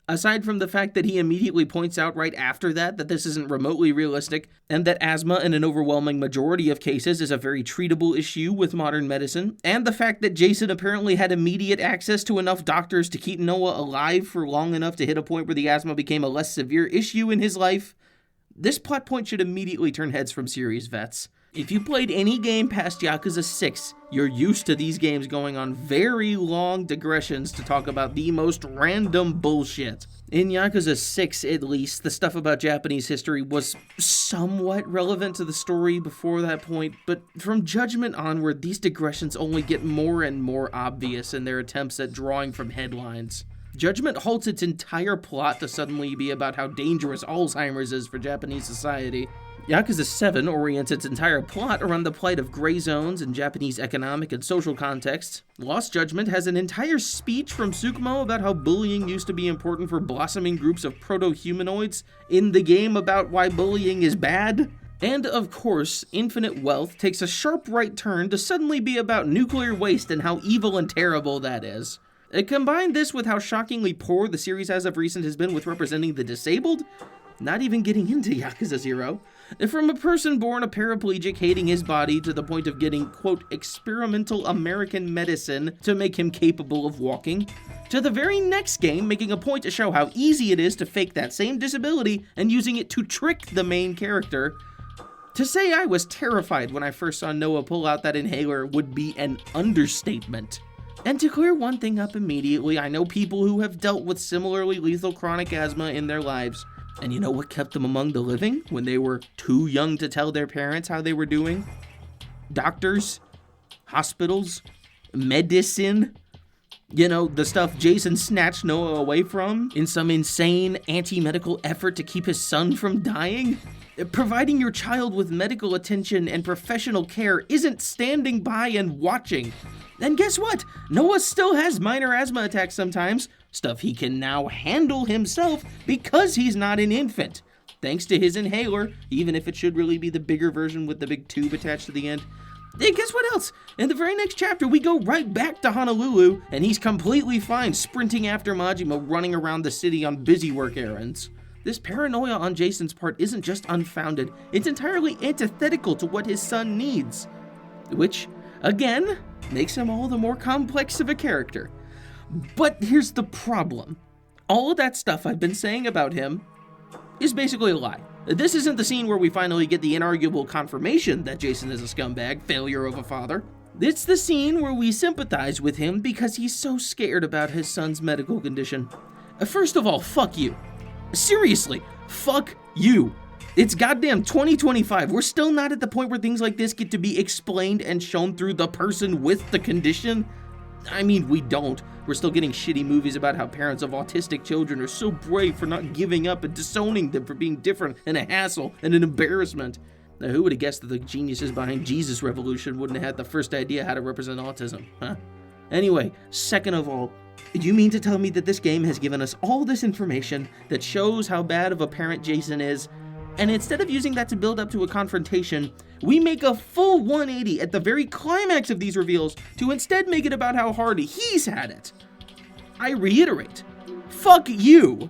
Aside from the fact that he immediately points out right after that this isn't remotely realistic, and that asthma in an overwhelming majority of cases is a very treatable issue with modern medicine, and the fact that Jason apparently had immediate access to enough doctors to keep Noah alive for long enough to hit a point where the asthma became a less severe issue in his life, this plot point should immediately turn heads from serious vets. If you played any game past Yakuza 6, you're used to these games going on very long digressions to talk about the most random bullshit. In Yakuza 6, at least, the stuff about Japanese history was somewhat relevant to the story before that point, but from Judgment onward, these digressions only get more and more obvious in their attempts at drawing from headlines. Judgment halts its entire plot to suddenly be about how dangerous Alzheimer's is for Japanese society. Yakuza 7 orients its entire plot around the plight of gray zones in Japanese economic and social contexts. Lost Judgment has an entire speech from Tsukumo about how bullying used to be important for blossoming groups of proto-humanoids in the game about why bullying is bad. And of course, Infinite Wealth takes a sharp right turn to suddenly be about nuclear waste and how evil and terrible that is. Combine this with how shockingly poor the series as of recent has been with representing the disabled, not even getting into Yakuza 0, from a person born a paraplegic hating his body to the point of getting, quote, experimental American medicine to make him capable of walking, to the very next game making a point to show how easy it is to fake that same disability and using it to trick the main character. To say I was terrified when I first saw Noah pull out that inhaler would be an understatement. And to clear one thing up immediately, I know people who have dealt with similarly lethal chronic asthma in their lives. And you know what kept them among the living when they were too young to tell their parents how they were doing? Doctors, hospitals, medicine. You know, the stuff Jason snatched Noah away from in some insane anti-medical effort to keep his son from dying. Providing your child with medical attention and professional care isn't standing by and watching. And guess what? Noah still has minor asthma attacks sometimes, stuff he can now handle himself because he's not an infant. Thanks to his inhaler, even if it should really be the bigger version with the big tube attached to the end. And guess what else? In the very next chapter, we go right back to Honolulu, and he's completely fine sprinting after Majima, running around the city on busy work errands. This paranoia on Jason's part isn't just unfounded, it's entirely antithetical to what his son needs. Which, again, makes him all the more complex of a character. But here's the problem. All of that stuff I've been saying about him is basically a lie. This isn't the scene where we finally get the inarguable confirmation that Jason is a scumbag, failure of a father. It's the scene where we sympathize with him because he's so scared about his son's medical condition. First of all, fuck you. Seriously, fuck you. It's goddamn 2025. We're still not at the point where things like this get to be explained and shown through the person with the condition. I mean, we don't. We're still getting shitty movies about how parents of autistic children are so brave for not giving up and disowning them for being different and a hassle and an embarrassment. Now, who would have guessed that the geniuses behind Jesus Revolution wouldn't have had the first idea how to represent autism, huh? Anyway, second of all, you mean to tell me that this game has given us all this information that shows how bad of a parent Jason is, And instead of using that to build up to a confrontation, we make a full 180 at the very climax of these reveals to instead make it about how hard he's had it. I reiterate, fuck you.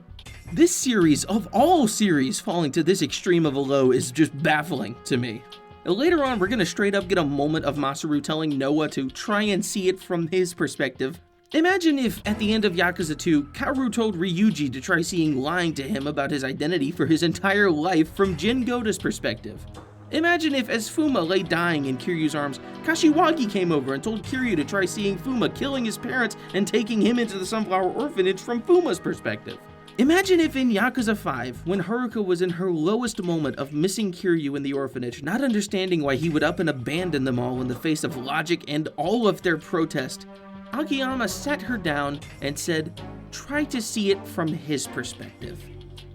This series, of all series, falling to this extreme of a low is just baffling to me. Later on, we're gonna straight up get a moment of Masaru telling Noah to try and see it from his perspective. Imagine if, at the end of Yakuza 2, Kaoru told Ryuji to try lying to him about his identity for his entire life from Jin Goda's perspective. Imagine if, as Fuma lay dying in Kiryu's arms, Kashiwagi came over and told Kiryu to try seeing Fuma killing his parents and taking him into the Sunflower Orphanage from Fuma's perspective. Imagine if in Yakuza 5, when Haruka was in her lowest moment of missing Kiryu in the orphanage, not understanding why he would up and abandon them all in the face of logic and all of their protest, Akiyama sat her down and said, try to see it from his perspective.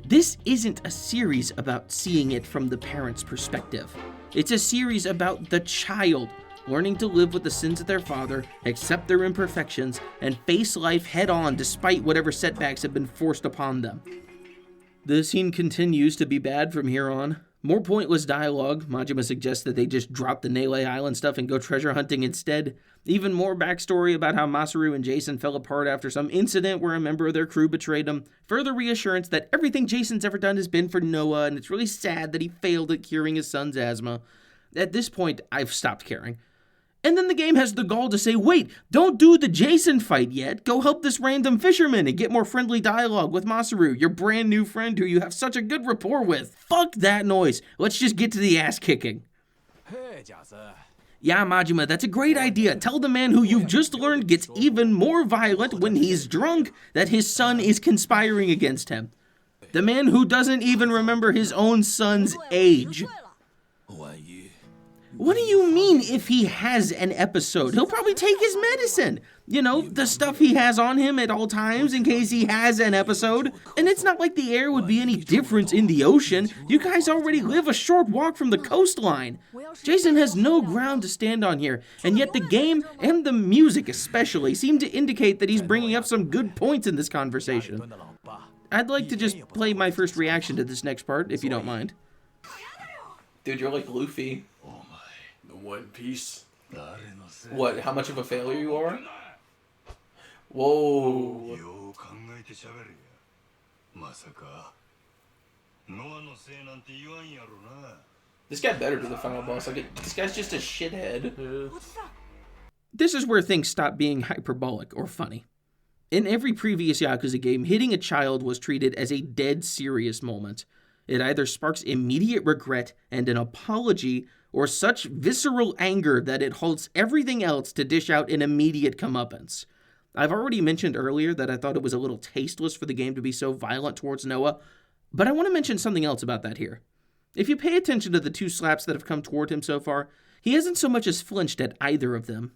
This isn't a series about seeing it from the parent's perspective. It's a series about the child learning to live with the sins of their father, accept their imperfections, and face life head-on despite whatever setbacks have been forced upon them. The scene continues to be bad from here on. More pointless dialogue. Majima suggests that they just drop the Nele Island stuff and go treasure hunting instead. Even more backstory about how Masaru and Jason fell apart after some incident where a member of their crew betrayed them. Further reassurance that everything Jason's ever done has been for Noah, and it's really sad that he failed at curing his son's asthma. At this point, I've stopped caring. And then the game has the gall to say, wait, don't do the Jason fight yet. Go help this random fisherman and get more friendly dialogue with Masaru, your brand new friend who you have such a good rapport with. Fuck that noise. Let's just get to the ass kicking. Yeah, Majima, that's a great idea. Tell the man who you've just learned gets even more violent when he's drunk that his son is conspiring against him. The man who doesn't even remember his own son's age. What do you mean if he has an episode? He'll probably take his medicine. You know, the stuff he has on him at all times in case he has an episode. And it's not like the air would be any different in the ocean. You guys already live a short walk from the coastline. Jason has no ground to stand on here, and yet the game and the music especially seem to indicate that he's bringing up some good points in this conversation. I'd like to just play my first reaction to this next part, if you don't mind. Dude, you're like Luffy. One Piece. What? How much of a failure you are? Whoa. This got better to the final boss. Like, this guy's just a shithead. This is where things stop being hyperbolic or funny. In every previous Yakuza game, hitting a child was treated as a dead serious moment. It either sparks immediate regret and an apology, or such visceral anger that it halts everything else to dish out an immediate comeuppance. I've already mentioned earlier that I thought it was a little tasteless for the game to be so violent towards Noah, but I want to mention something else about that here. If you pay attention to the two slaps that have come toward him so far, he hasn't so much as flinched at either of them.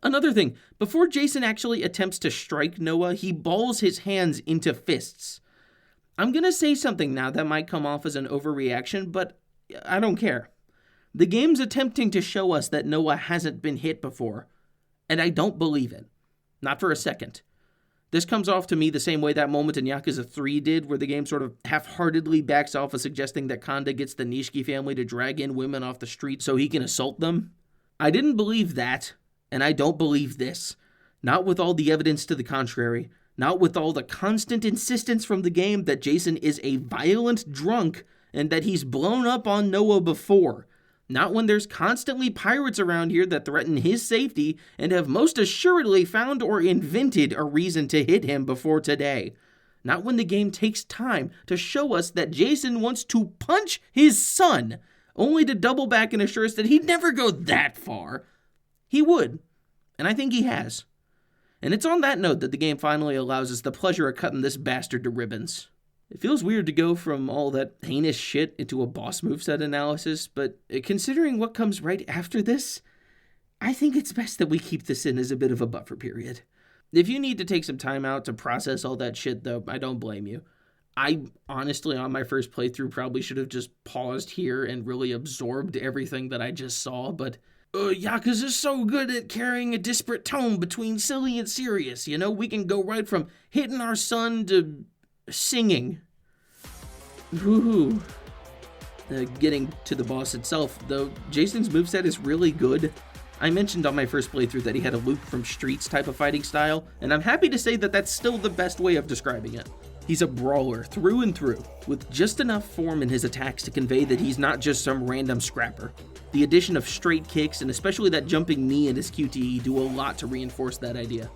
Another thing, before Jason actually attempts to strike Noah, he balls his hands into fists. I'm gonna say something now that might come off as an overreaction, but I don't care. The game's attempting to show us that Noah hasn't been hit before, and I don't believe it. Not for a second. This comes off to me the same way that moment in Yakuza 3 did, where the game sort of half-heartedly backs off of suggesting that Kanda gets the Nishiki family to drag in women off the street so he can assault them. I didn't believe that, and I don't believe this. Not with all the evidence to the contrary. Not with all the constant insistence from the game that Jason is a violent drunk and that he's blown up on Noah before. Not when there's constantly pirates around here that threaten his safety and have most assuredly found or invented a reason to hit him before today. Not when the game takes time to show us that Jason wants to punch his son, only to double back and assure us that he'd never go that far. He would, and I think he has. And it's on that note that the game finally allows us the pleasure of cutting this bastard to ribbons. It feels weird to go from all that heinous shit into a boss moveset analysis, but considering what comes right after this, I think it's best that we keep this in as a bit of a buffer period. If you need to take some time out to process all that shit, though, I don't blame you. I honestly, on my first playthrough, probably should have just paused here and really absorbed everything that I just saw, but Yakuza's so good at carrying a disparate tone between silly and serious, you know? We can go right from hitting our son to singing. Woohoo. Getting to the boss itself, though, Jason's moveset is really good. I mentioned on my first playthrough that he had a Luke from Streets type of fighting style, and I'm happy to say that that's still the best way of describing it. He's a brawler through and through, with just enough form in his attacks to convey that he's not just some random scrapper. The addition of straight kicks, and especially that jumping knee in his QTE, do a lot to reinforce that idea.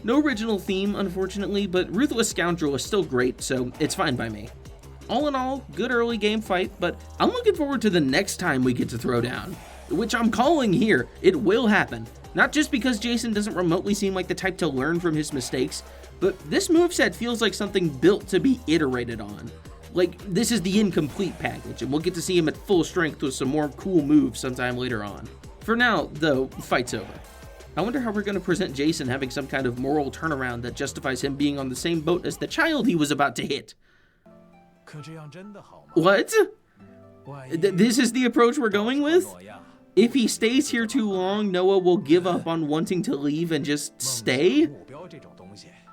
No original theme, unfortunately, but Ruthless Scoundrel is still great, so it's fine by me. All in all, good early game fight, but I'm looking forward to the next time we get to throw down. Which I'm calling here, it will happen. Not just because Jason doesn't remotely seem like the type to learn from his mistakes, but this moveset feels like something built to be iterated on. Like, this is the incomplete package, and we'll get to see him at full strength with some more cool moves sometime later on. For now, though, fight's over. I wonder how we're going to present Jason having some kind of moral turnaround that justifies him being on the same boat as the child he was about to hit. What? This is the approach we're going with? If he stays here too long, Noah will give up on wanting to leave and just stay?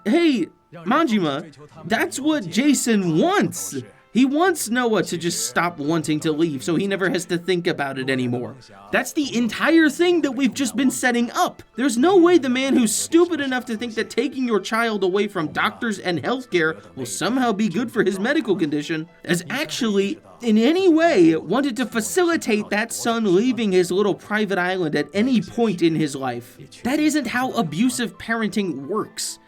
Hey, Majima, that's what Jason wants! He wants Noah to just stop wanting to leave so he never has to think about it anymore. That's the entire thing that we've just been setting up. There's no way the man who's stupid enough to think that taking your child away from doctors and healthcare will somehow be good for his medical condition has actually, in any way, wanted to facilitate that son leaving his little private island at any point in his life. That isn't how abusive parenting works.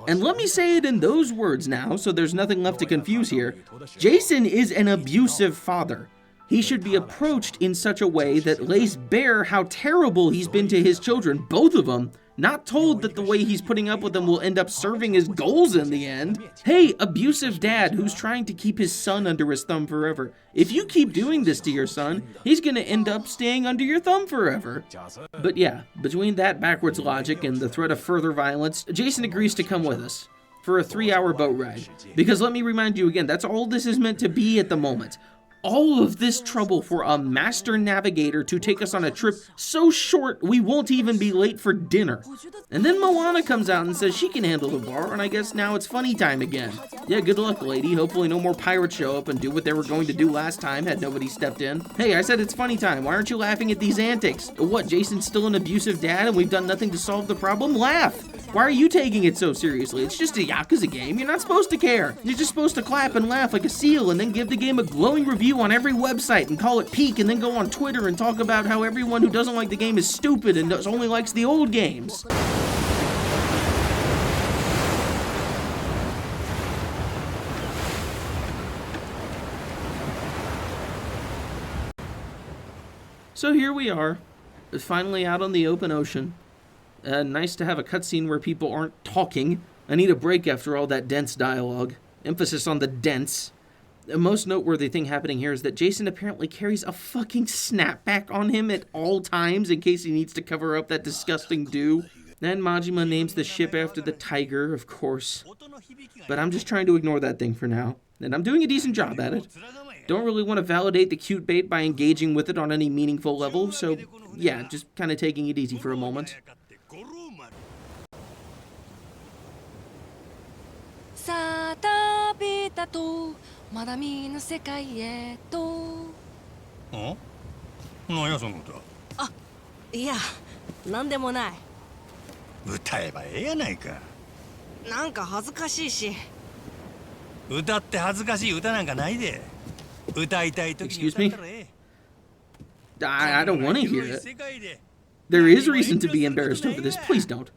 And let me say it in those words now, so there's nothing left to confuse here. Jason is an abusive father. He should be approached in such a way that lays bare how terrible he's been to his children, both of them, not told that the way he's putting up with them will end up serving his goals in the end. Hey, abusive dad who's trying to keep his son under his thumb forever. If you keep doing this to your son, he's gonna end up staying under your thumb forever. But yeah, between that backwards logic and the threat of further violence, Jason agrees to come with us for a 3-hour boat ride. Because let me remind you again, that's all this is meant to be at the moment. All of this trouble for a master navigator to take us on a trip so short we won't even be late for dinner. And then Moana comes out and says she can handle the bar, and I guess now it's funny time again. Yeah, good luck, lady. Hopefully no more pirates show up and do what they were going to do last time had nobody stepped in. Hey, I said it's funny time. Why aren't you laughing at these antics? What, Jason's still an abusive dad and we've done nothing to solve the problem? Laugh! Why are you taking it so seriously? It's just a Yakuza game. You're not supposed to care. You're just supposed to clap and laugh like a seal and then give the game a glowing review on every website and call it peak and then go on Twitter and talk about how everyone who doesn't like the game is stupid and only likes the old games. So here we are, finally out on the open ocean. Nice to have a cutscene where people aren't talking. I need a break after all that dense dialogue. Emphasis on the dense. The most noteworthy thing happening here is that Jason apparently carries a fucking snapback on him at all times in case he needs to cover up that disgusting dew. And Majima names the ship after the tiger, of course. But I'm just trying to ignore that thing for now. And I'm doing a decent job at it. Don't really want to validate the cute bait by engaging with it on any meaningful level, so yeah, just kind of taking it easy for a moment. さあ旅だとまだ見ぬ世界へと。ん？何やその歌。あ、いや、なんでもない。歌えばええやないか。なんか恥ずかしいし。歌って恥ずかしい歌なんかないで。歌いたい時に歌ったらええ。I don't want to hear it. There is reason to be embarrassed over this. Please don't.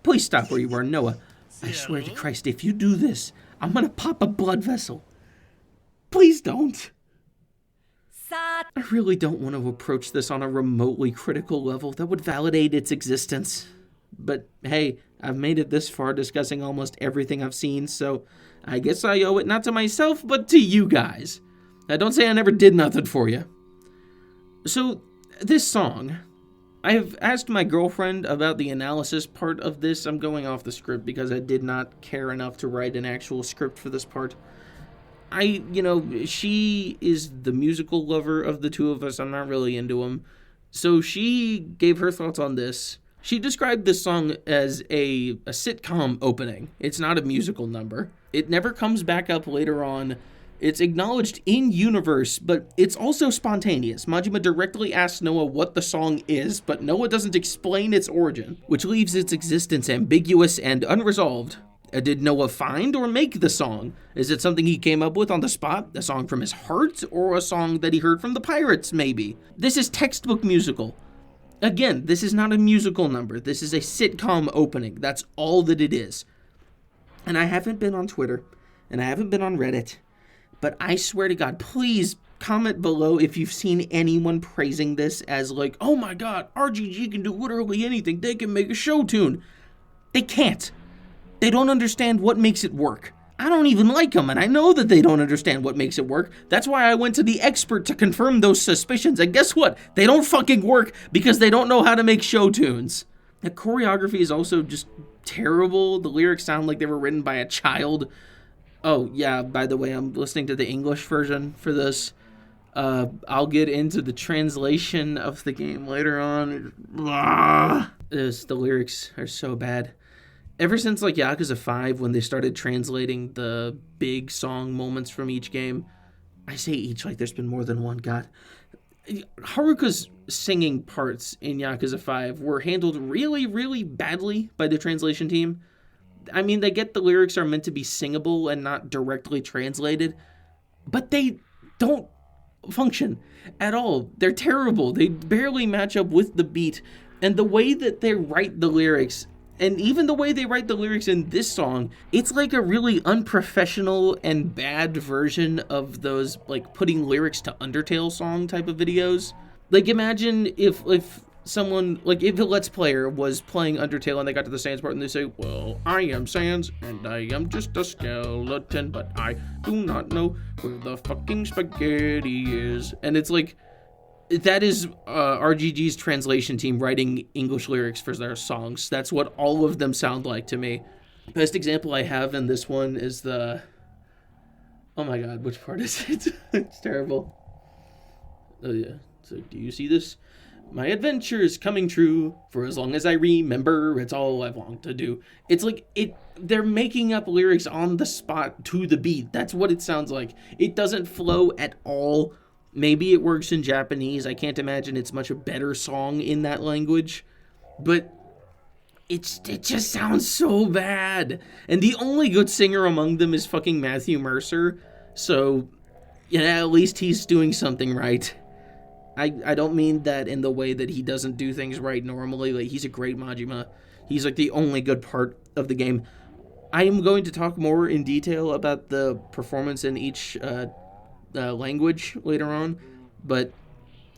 Please stop where you are, Noah. I swear to Christ, if you do this, I'm gonna pop a blood vessel. Please don't. I really don't want to approach this on a remotely critical level that would validate its existence. But hey, I've made it this far discussing almost everything I've seen, so I guess I owe it not to myself, but to you guys. Don't say I never did nothing for you. So, this song, I've asked my girlfriend about the analysis part of this. I'm going off the script because I did not care enough to write an actual script for this part. She is the musical lover of the two of us. I'm not really into them. So she gave her thoughts on this. She described this song as a sitcom opening. It's not a musical number. It never comes back up later on It's acknowledged in universe, but it's also spontaneous. Majima directly asks Noah what the song is, but Noah doesn't explain its origin, which leaves its existence ambiguous and unresolved. Did Noah find or make the song? Is it something he came up with on the spot? A song from his heart? Or a song that he heard from the pirates, maybe? This is textbook musical. Again, this is not a musical number. This is a sitcom opening. That's all that it is. And I haven't been on Twitter, and I haven't been on Reddit, but I swear to God, please comment below if you've seen anyone praising this as like, oh my God, RGG can do literally anything. They can make a show tune. They can't. They don't understand what makes it work. I don't even like them, and I know that they don't understand what makes it work. That's why I went to the expert to confirm those suspicions, and guess what? They don't fucking work because they don't know how to make show tunes. The choreography is also just terrible. The lyrics sound like they were written by a child. Oh, yeah, by the way, I'm listening to the English version for this. I'll get into the translation of the game later on. The lyrics are so bad. Ever since, like, Yakuza 5, when they started translating the big song moments from each game, I say each like there's been more than one, God. Haruka's singing parts in Yakuza 5 were handled really, really badly by the translation team. I mean, they get the lyrics are meant to be singable and not directly translated, but they don't function at all. They're terrible. They barely match up with the beat, and the way that they write the lyrics, and even the way they write the lyrics in this song, it's like a really unprofessional and bad version of those, like, putting lyrics to Undertale song type of videos. Like, imagine if someone, like, if a Let's Player was playing Undertale and they got to the Sans part and they say, well, I am Sans and I am just a skeleton, but I do not know where the fucking spaghetti is. And it's like, that is RGG's translation team writing English lyrics for their songs. That's what all of them sound like to me. Best example I have in this one is the... Oh my God, which part is it? It's terrible. Oh yeah. So, do you see this? My adventure is coming true. For as long as I remember, it's all I've longed to do. It's like, they're making up lyrics on the spot to the beat. That's what it sounds like. It doesn't flow at all. Maybe it works in Japanese. I can't imagine it's much a better song in that language. But it just sounds so bad. And the only good singer among them is fucking Matthew Mercer. So, yeah, at least he's doing something right. I don't mean that in the way that he doesn't do things right normally. Like, he's a great Majima. He's like the only good part of the game. I am going to talk more in detail about the performance in each language later on, but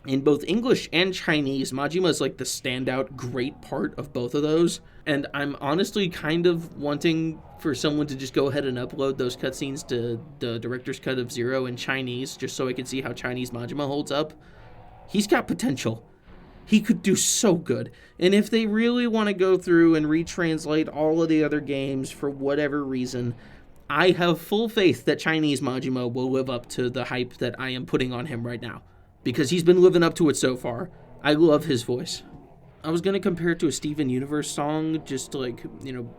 in both English and Chinese, Majima is like the standout great part of both of those, and I'm honestly kind of wanting for someone to just go ahead and upload those cutscenes to the director's cut of Zero in Chinese, just so I can see how Chinese Majima holds up. He's got potential. He could do so good. And if they really want to go through and retranslate all of the other games for whatever reason, I have full faith that Chinese Majima will live up to the hype that I am putting on him right now, because he's been living up to it so far. I love his voice. I was going to compare it to a Steven Universe song, just like, you know,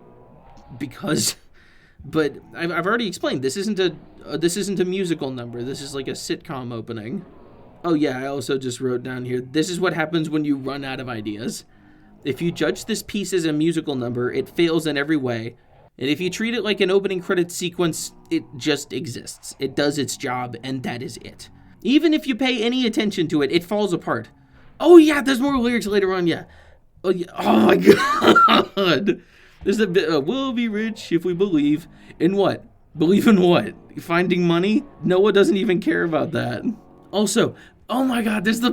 because, but I've already explained, this isn't a musical number. This is like a sitcom opening. Oh yeah, I also just wrote down here, this is what happens when you run out of ideas. If you judge this piece as a musical number, it fails in every way. And if you treat it like an opening credits sequence, it just exists. It does its job, and that is it. Even if you pay any attention to it, it falls apart. Oh yeah, there's more lyrics later on, yeah. Oh, yeah. Oh my God. There's a bit, we'll be rich if we believe. In what? Believe in what? Finding money? Noah doesn't even care about that. Also, oh my God, there's the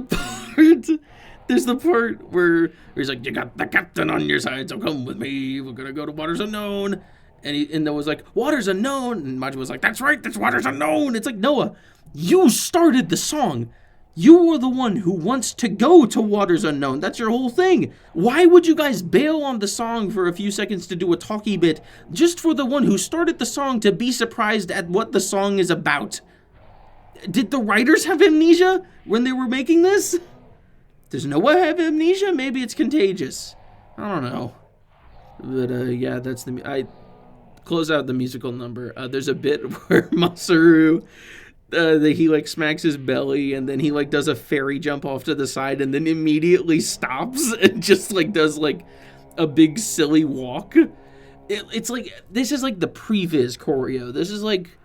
part where he's like, you got the captain on your side, so come with me, we're gonna go to waters unknown. And Noah's like, waters unknown, and Majima was like, that's right, that's waters unknown. It's like, Noah, you started the song. You were the one who wants to go to waters unknown. That's your whole thing. Why would you guys bail on the song for a few seconds to do a talky bit just for the one who started the song to be surprised at what the song is about? Did the writers have amnesia when they were making this? Does Noah have amnesia? Maybe it's contagious. I don't know. But, yeah, that's the... close out the musical number, there's a bit where Masaru, he like smacks his belly and then he like does a fairy jump off to the side and then immediately stops and just like does like a big silly walk. It's like, this is like the previs choreo. This is like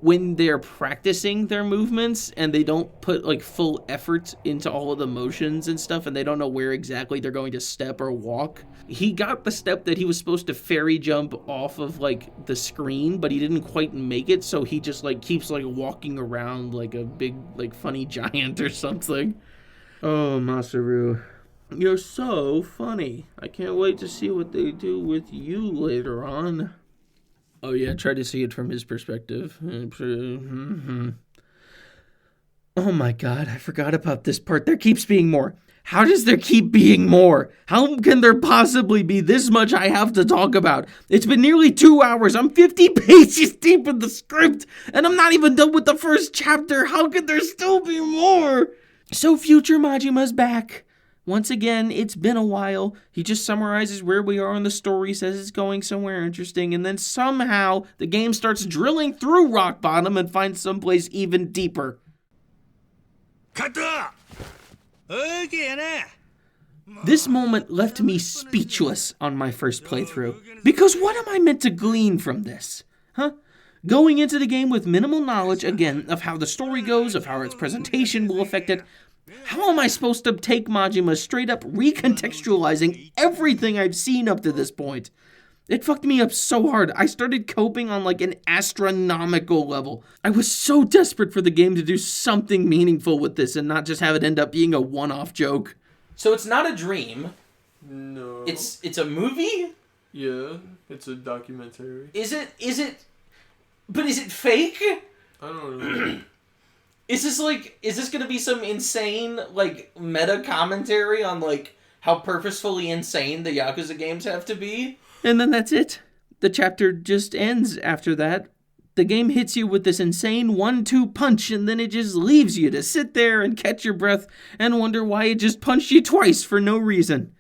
when they're practicing their movements and they don't put like full effort into all of the motions and stuff and they don't know where exactly they're going to step or walk. He got the step that he was supposed to fairy jump off of like the screen, but he didn't quite make it, so he just like keeps like walking around like a big like funny giant or something. Oh, Masaru, you're so funny. I can't wait to see what they do with you later on. Oh yeah, try to see it from his perspective. Oh my god, I forgot about this part. There keeps being more. How does there keep being more? How can there possibly be this much I have to talk about? It's been nearly 2 hours. I'm 50 pages deep in the script, and I'm not even done with the first chapter. How could there still be more? So future Majima's back. Once again, it's been a while. He just summarizes where we are in the story, says it's going somewhere interesting, and then somehow the game starts drilling through rock bottom and finds someplace even deeper. This moment left me speechless on my first playthrough. Because what am I meant to glean from this? Huh? Going into the game with minimal knowledge, again, of how the story goes, of how its presentation will affect it, how am I supposed to take Majima straight up recontextualizing everything I've seen up to this point? It fucked me up so hard. I started coping on like an astronomical level. I was so desperate for the game to do something meaningful with this and not just have it end up being a one-off joke. So it's not a dream. No. It's a movie? Yeah, it's a documentary. Is it fake? I don't know. Is this gonna be some insane, like, meta commentary on, like, how purposefully insane the Yakuza games have to be? And then that's it. The chapter just ends after that. The game hits you with this insane 1-2 punch, and then it just leaves you to sit there and catch your breath and wonder why it just punched you twice for no reason.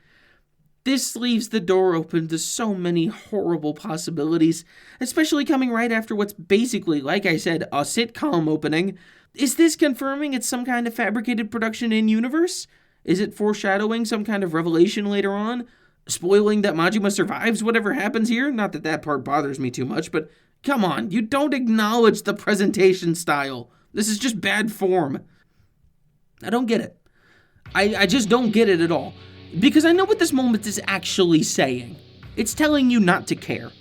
This leaves the door open to so many horrible possibilities, especially coming right after what's basically, like I said, a sitcom opening. Is this confirming it's some kind of fabricated production in-universe? Is it foreshadowing some kind of revelation later on? Spoiling that Majima survives whatever happens here? Not that that part bothers me too much, but come on, you don't acknowledge the presentation style. This is just bad form. I don't get it. I just don't get it at all. Because I know what this moment is actually saying. It's telling you not to care.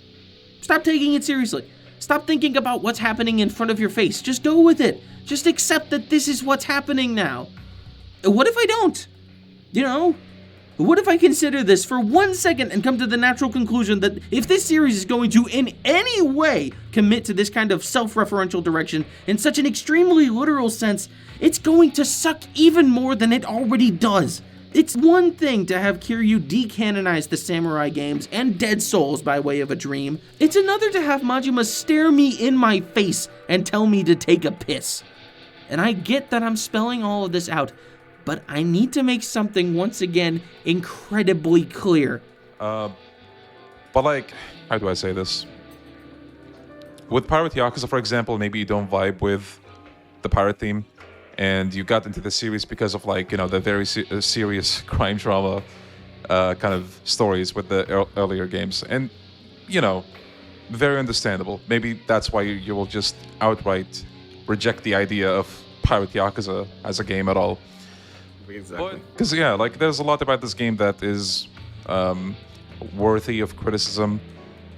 Stop taking it seriously. Stop thinking about what's happening in front of your face. Just go with it. Just accept that this is what's happening now. What if I don't? You know? What if I consider this for 1 second and come to the natural conclusion that if this series is going to in any way commit to this kind of self-referential direction in such an extremely literal sense, it's going to suck even more than it already does. It's one thing to have Kiryu decanonize the Samurai games and Dead Souls by way of a dream. It's another to have Majima stare me in my face and tell me to take a piss. And I get that I'm spelling all of this out, but I need to make something once again incredibly clear. But like, how do I say this? With Pirate Yakuza, for example, maybe you don't vibe with the pirate theme, and you got into the series because of, like, you know, the very serious crime drama kind of stories with the earlier games. And, you know, very understandable. Maybe that's why you will just outright reject the idea of Pirate Yakuza as a game at all. Exactly. Because, yeah, like, there's a lot about this game that is worthy of criticism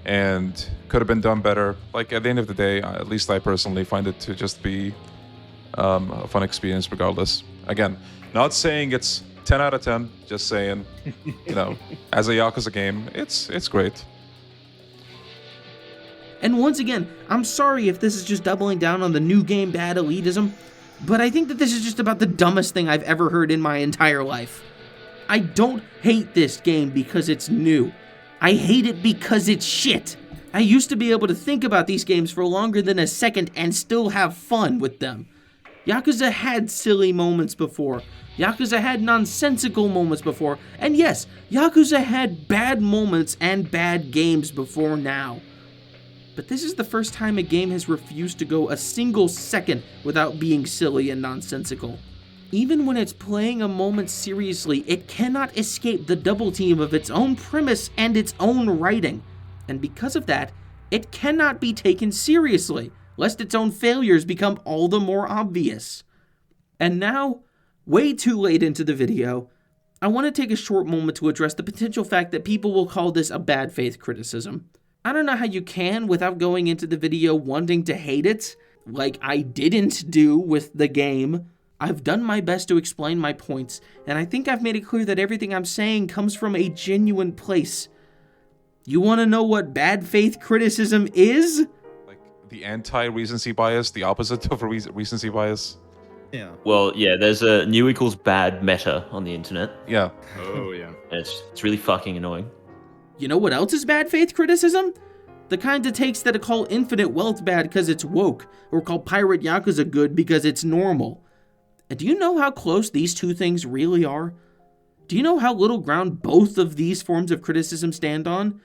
and could have been done better. Like, at the end of the day, at least I personally find it to just be a fun experience regardless. Again, not saying it's 10 out of 10, just saying, you know, as a Yakuza game, it's great. And once again, I'm sorry if this is just doubling down on the new game bad elitism, but I think that this is just about the dumbest thing I've ever heard in my entire life. I don't hate this game because it's new. I hate it because it's shit. I used to be able to think about these games for longer than a second and still have fun with them. Yakuza had silly moments before. Yakuza had nonsensical moments before. And yes, Yakuza had bad moments and bad games before now. but this is the first time a game has refused to go a single second without being silly and nonsensical. Even when it's playing a moment seriously, it cannot escape the double team of its own premise and its own writing. And because of that, it cannot be taken seriously, lest its own failures become all the more obvious. And now, way too late into the video, I want to take a short moment to address the potential fact that people will call this a bad faith criticism. I don't know how you can without going into the video wanting to hate it, like I didn't do with the game. I've done my best to explain my points, and I think I've made it clear that everything I'm saying comes from a genuine place. You want to know what bad faith criticism is? Like the anti-recency bias, the opposite of recency bias. Yeah. Well, yeah, there's a new equals bad meta on the internet. Yeah. Oh, yeah. And it's really fucking annoying. You know what else is bad faith criticism? The kind of takes that call infinite wealth bad because it's woke, or call pirate Yakuza good because it's normal. And do you know how close these two things really are? Do you know how little ground both of these forms of criticism stand on?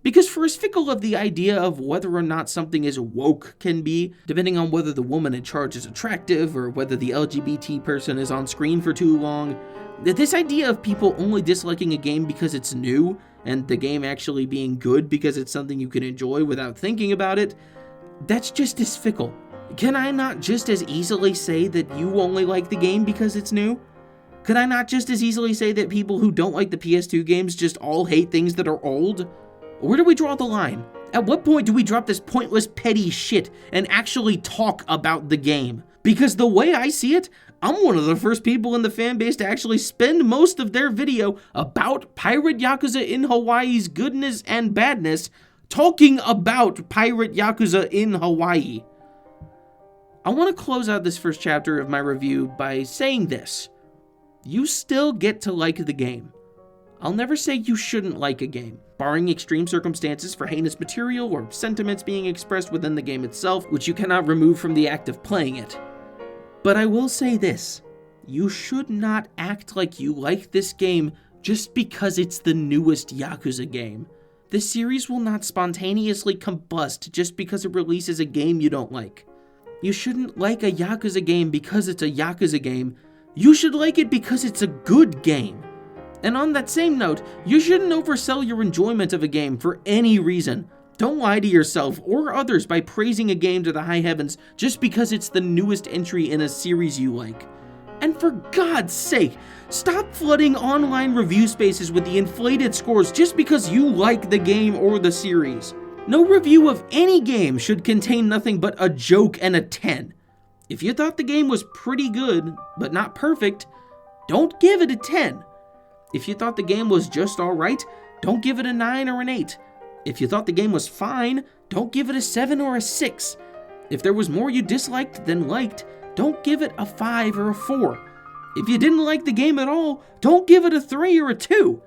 Because for as fickle of the idea of whether or not something is woke can be, depending on whether the woman in charge is attractive or whether the LGBT person is on screen for too long, this idea of people only disliking a game because it's new, and the game actually being good because it's something you can enjoy without thinking about it, that's just as fickle. Can I not just as easily say that you only like the game because it's new? Could I not just as easily say that people who don't like the PS2 games just all hate things that are old? Where do we draw the line? At what point do we drop this pointless petty shit and actually talk about the game? Because the way I see it, I'm one of the first people in the fan base to actually spend most of their video about Pirate Yakuza in Hawaii's goodness and badness talking about Pirate Yakuza in Hawaii. I want to close out this first chapter of my review by saying this. You still get to like the game. I'll never say you shouldn't like a game, barring extreme circumstances for heinous material or sentiments being expressed within the game itself, which you cannot remove from the act of playing it. But I will say this, you should not act like you like this game just because it's the newest Yakuza game. The series will not spontaneously combust just because it releases a game you don't like. You shouldn't like a Yakuza game because it's a Yakuza game. You should like it because it's a good game. And on that same note, you shouldn't oversell your enjoyment of a game for any reason. Don't lie to yourself or others by praising a game to the high heavens just because it's the newest entry in a series you like. And for God's sake, stop flooding online review spaces with the inflated scores just because you like the game or the series. No review of any game should contain nothing but a joke and a 10. If you thought the game was pretty good, but not perfect, don't give it a 10. If you thought the game was just alright, don't give it a 9 or an 8. If you thought the game was fine, don't give it a 7 or a 6. If there was more you disliked than liked, don't give it a 5 or a 4. If you didn't like the game at all, don't give it a 3 or a 2.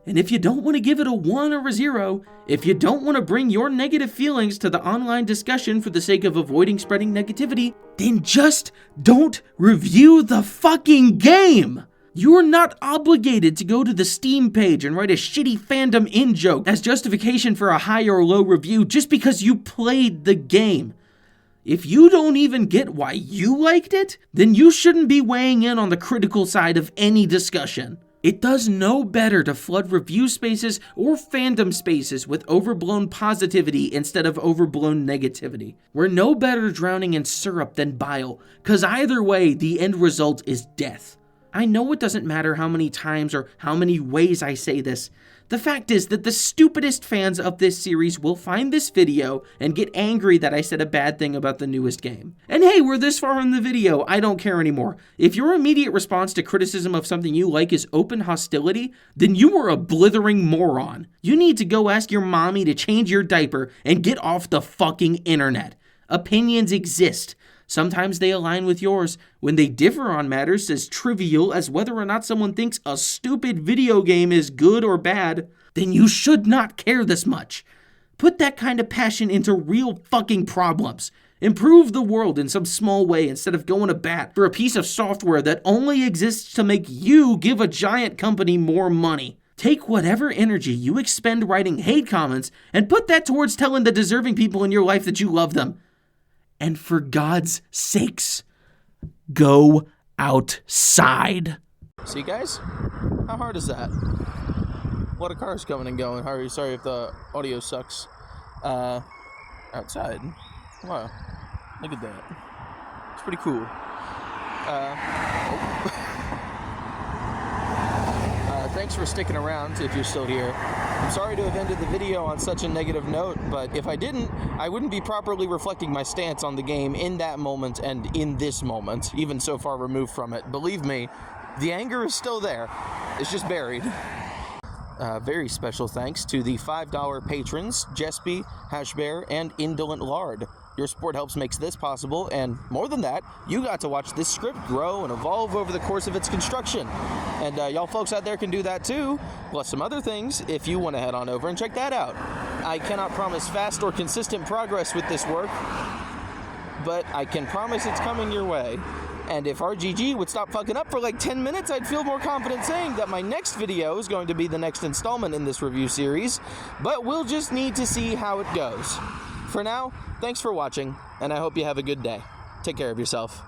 And if you don't want to give it a 1 or a 0, if you don't want to bring your negative feelings to the online discussion for the sake of avoiding spreading negativity, then just don't review the fucking game! You're not obligated to go to the Steam page and write a shitty fandom in-joke as justification for a high or low review just because you played the game. If you don't even get why you liked it, then you shouldn't be weighing in on the critical side of any discussion. It does no better to flood review spaces or fandom spaces with overblown positivity instead of overblown negativity. We're no better drowning in syrup than bile, cause either way, the end result is death. I know it doesn't matter how many times or how many ways I say this. The fact is that the stupidest fans of this series will find this video and get angry that I said a bad thing about the newest game. And hey, we're this far in the video, I don't care anymore. If your immediate response to criticism of something you like is open hostility, then you are a blithering moron. You need to go ask your mommy to change your diaper and get off the fucking internet. Opinions exist. Sometimes they align with yours when they differ on matters as trivial as whether or not someone thinks a stupid video game is good or bad. Then you should not care this much. Put that kind of passion into real fucking problems. Improve the world in some small way instead of going to bat for a piece of software that only exists to make you give a giant company more money. Take whatever energy you expend writing hate comments and put that towards telling the deserving people in your life that you love them. And for God's sakes, go outside. See, guys? How hard is that? A lot of cars coming and going. Sorry if the audio sucks. Outside. Wow. Look at that. It's pretty cool. Thanks for sticking around if you're still here. I'm sorry to have ended the video on such a negative note, but if I didn't, I wouldn't be properly reflecting my stance on the game in that moment and in this moment, even so far removed from it. Believe me, the anger is still there. It's just buried. Very special thanks to the $5 patrons, Jespy, Hashbear, and Indolent Lard. Your support helps makes this possible, and more than that, you got to watch this script grow and evolve over the course of its construction. And y'all folks out there can do that too, plus some other things if you want to head on over and check that out. I cannot promise fast or consistent progress with this work, but I can promise it's coming your way. And if RGG would stop fucking up for like 10 minutes, I'd feel more confident saying that my next video is going to be the next installment in this review series, but we'll just need to see how it goes. For now, thanks for watching, and I hope you have a good day. Take care of yourself.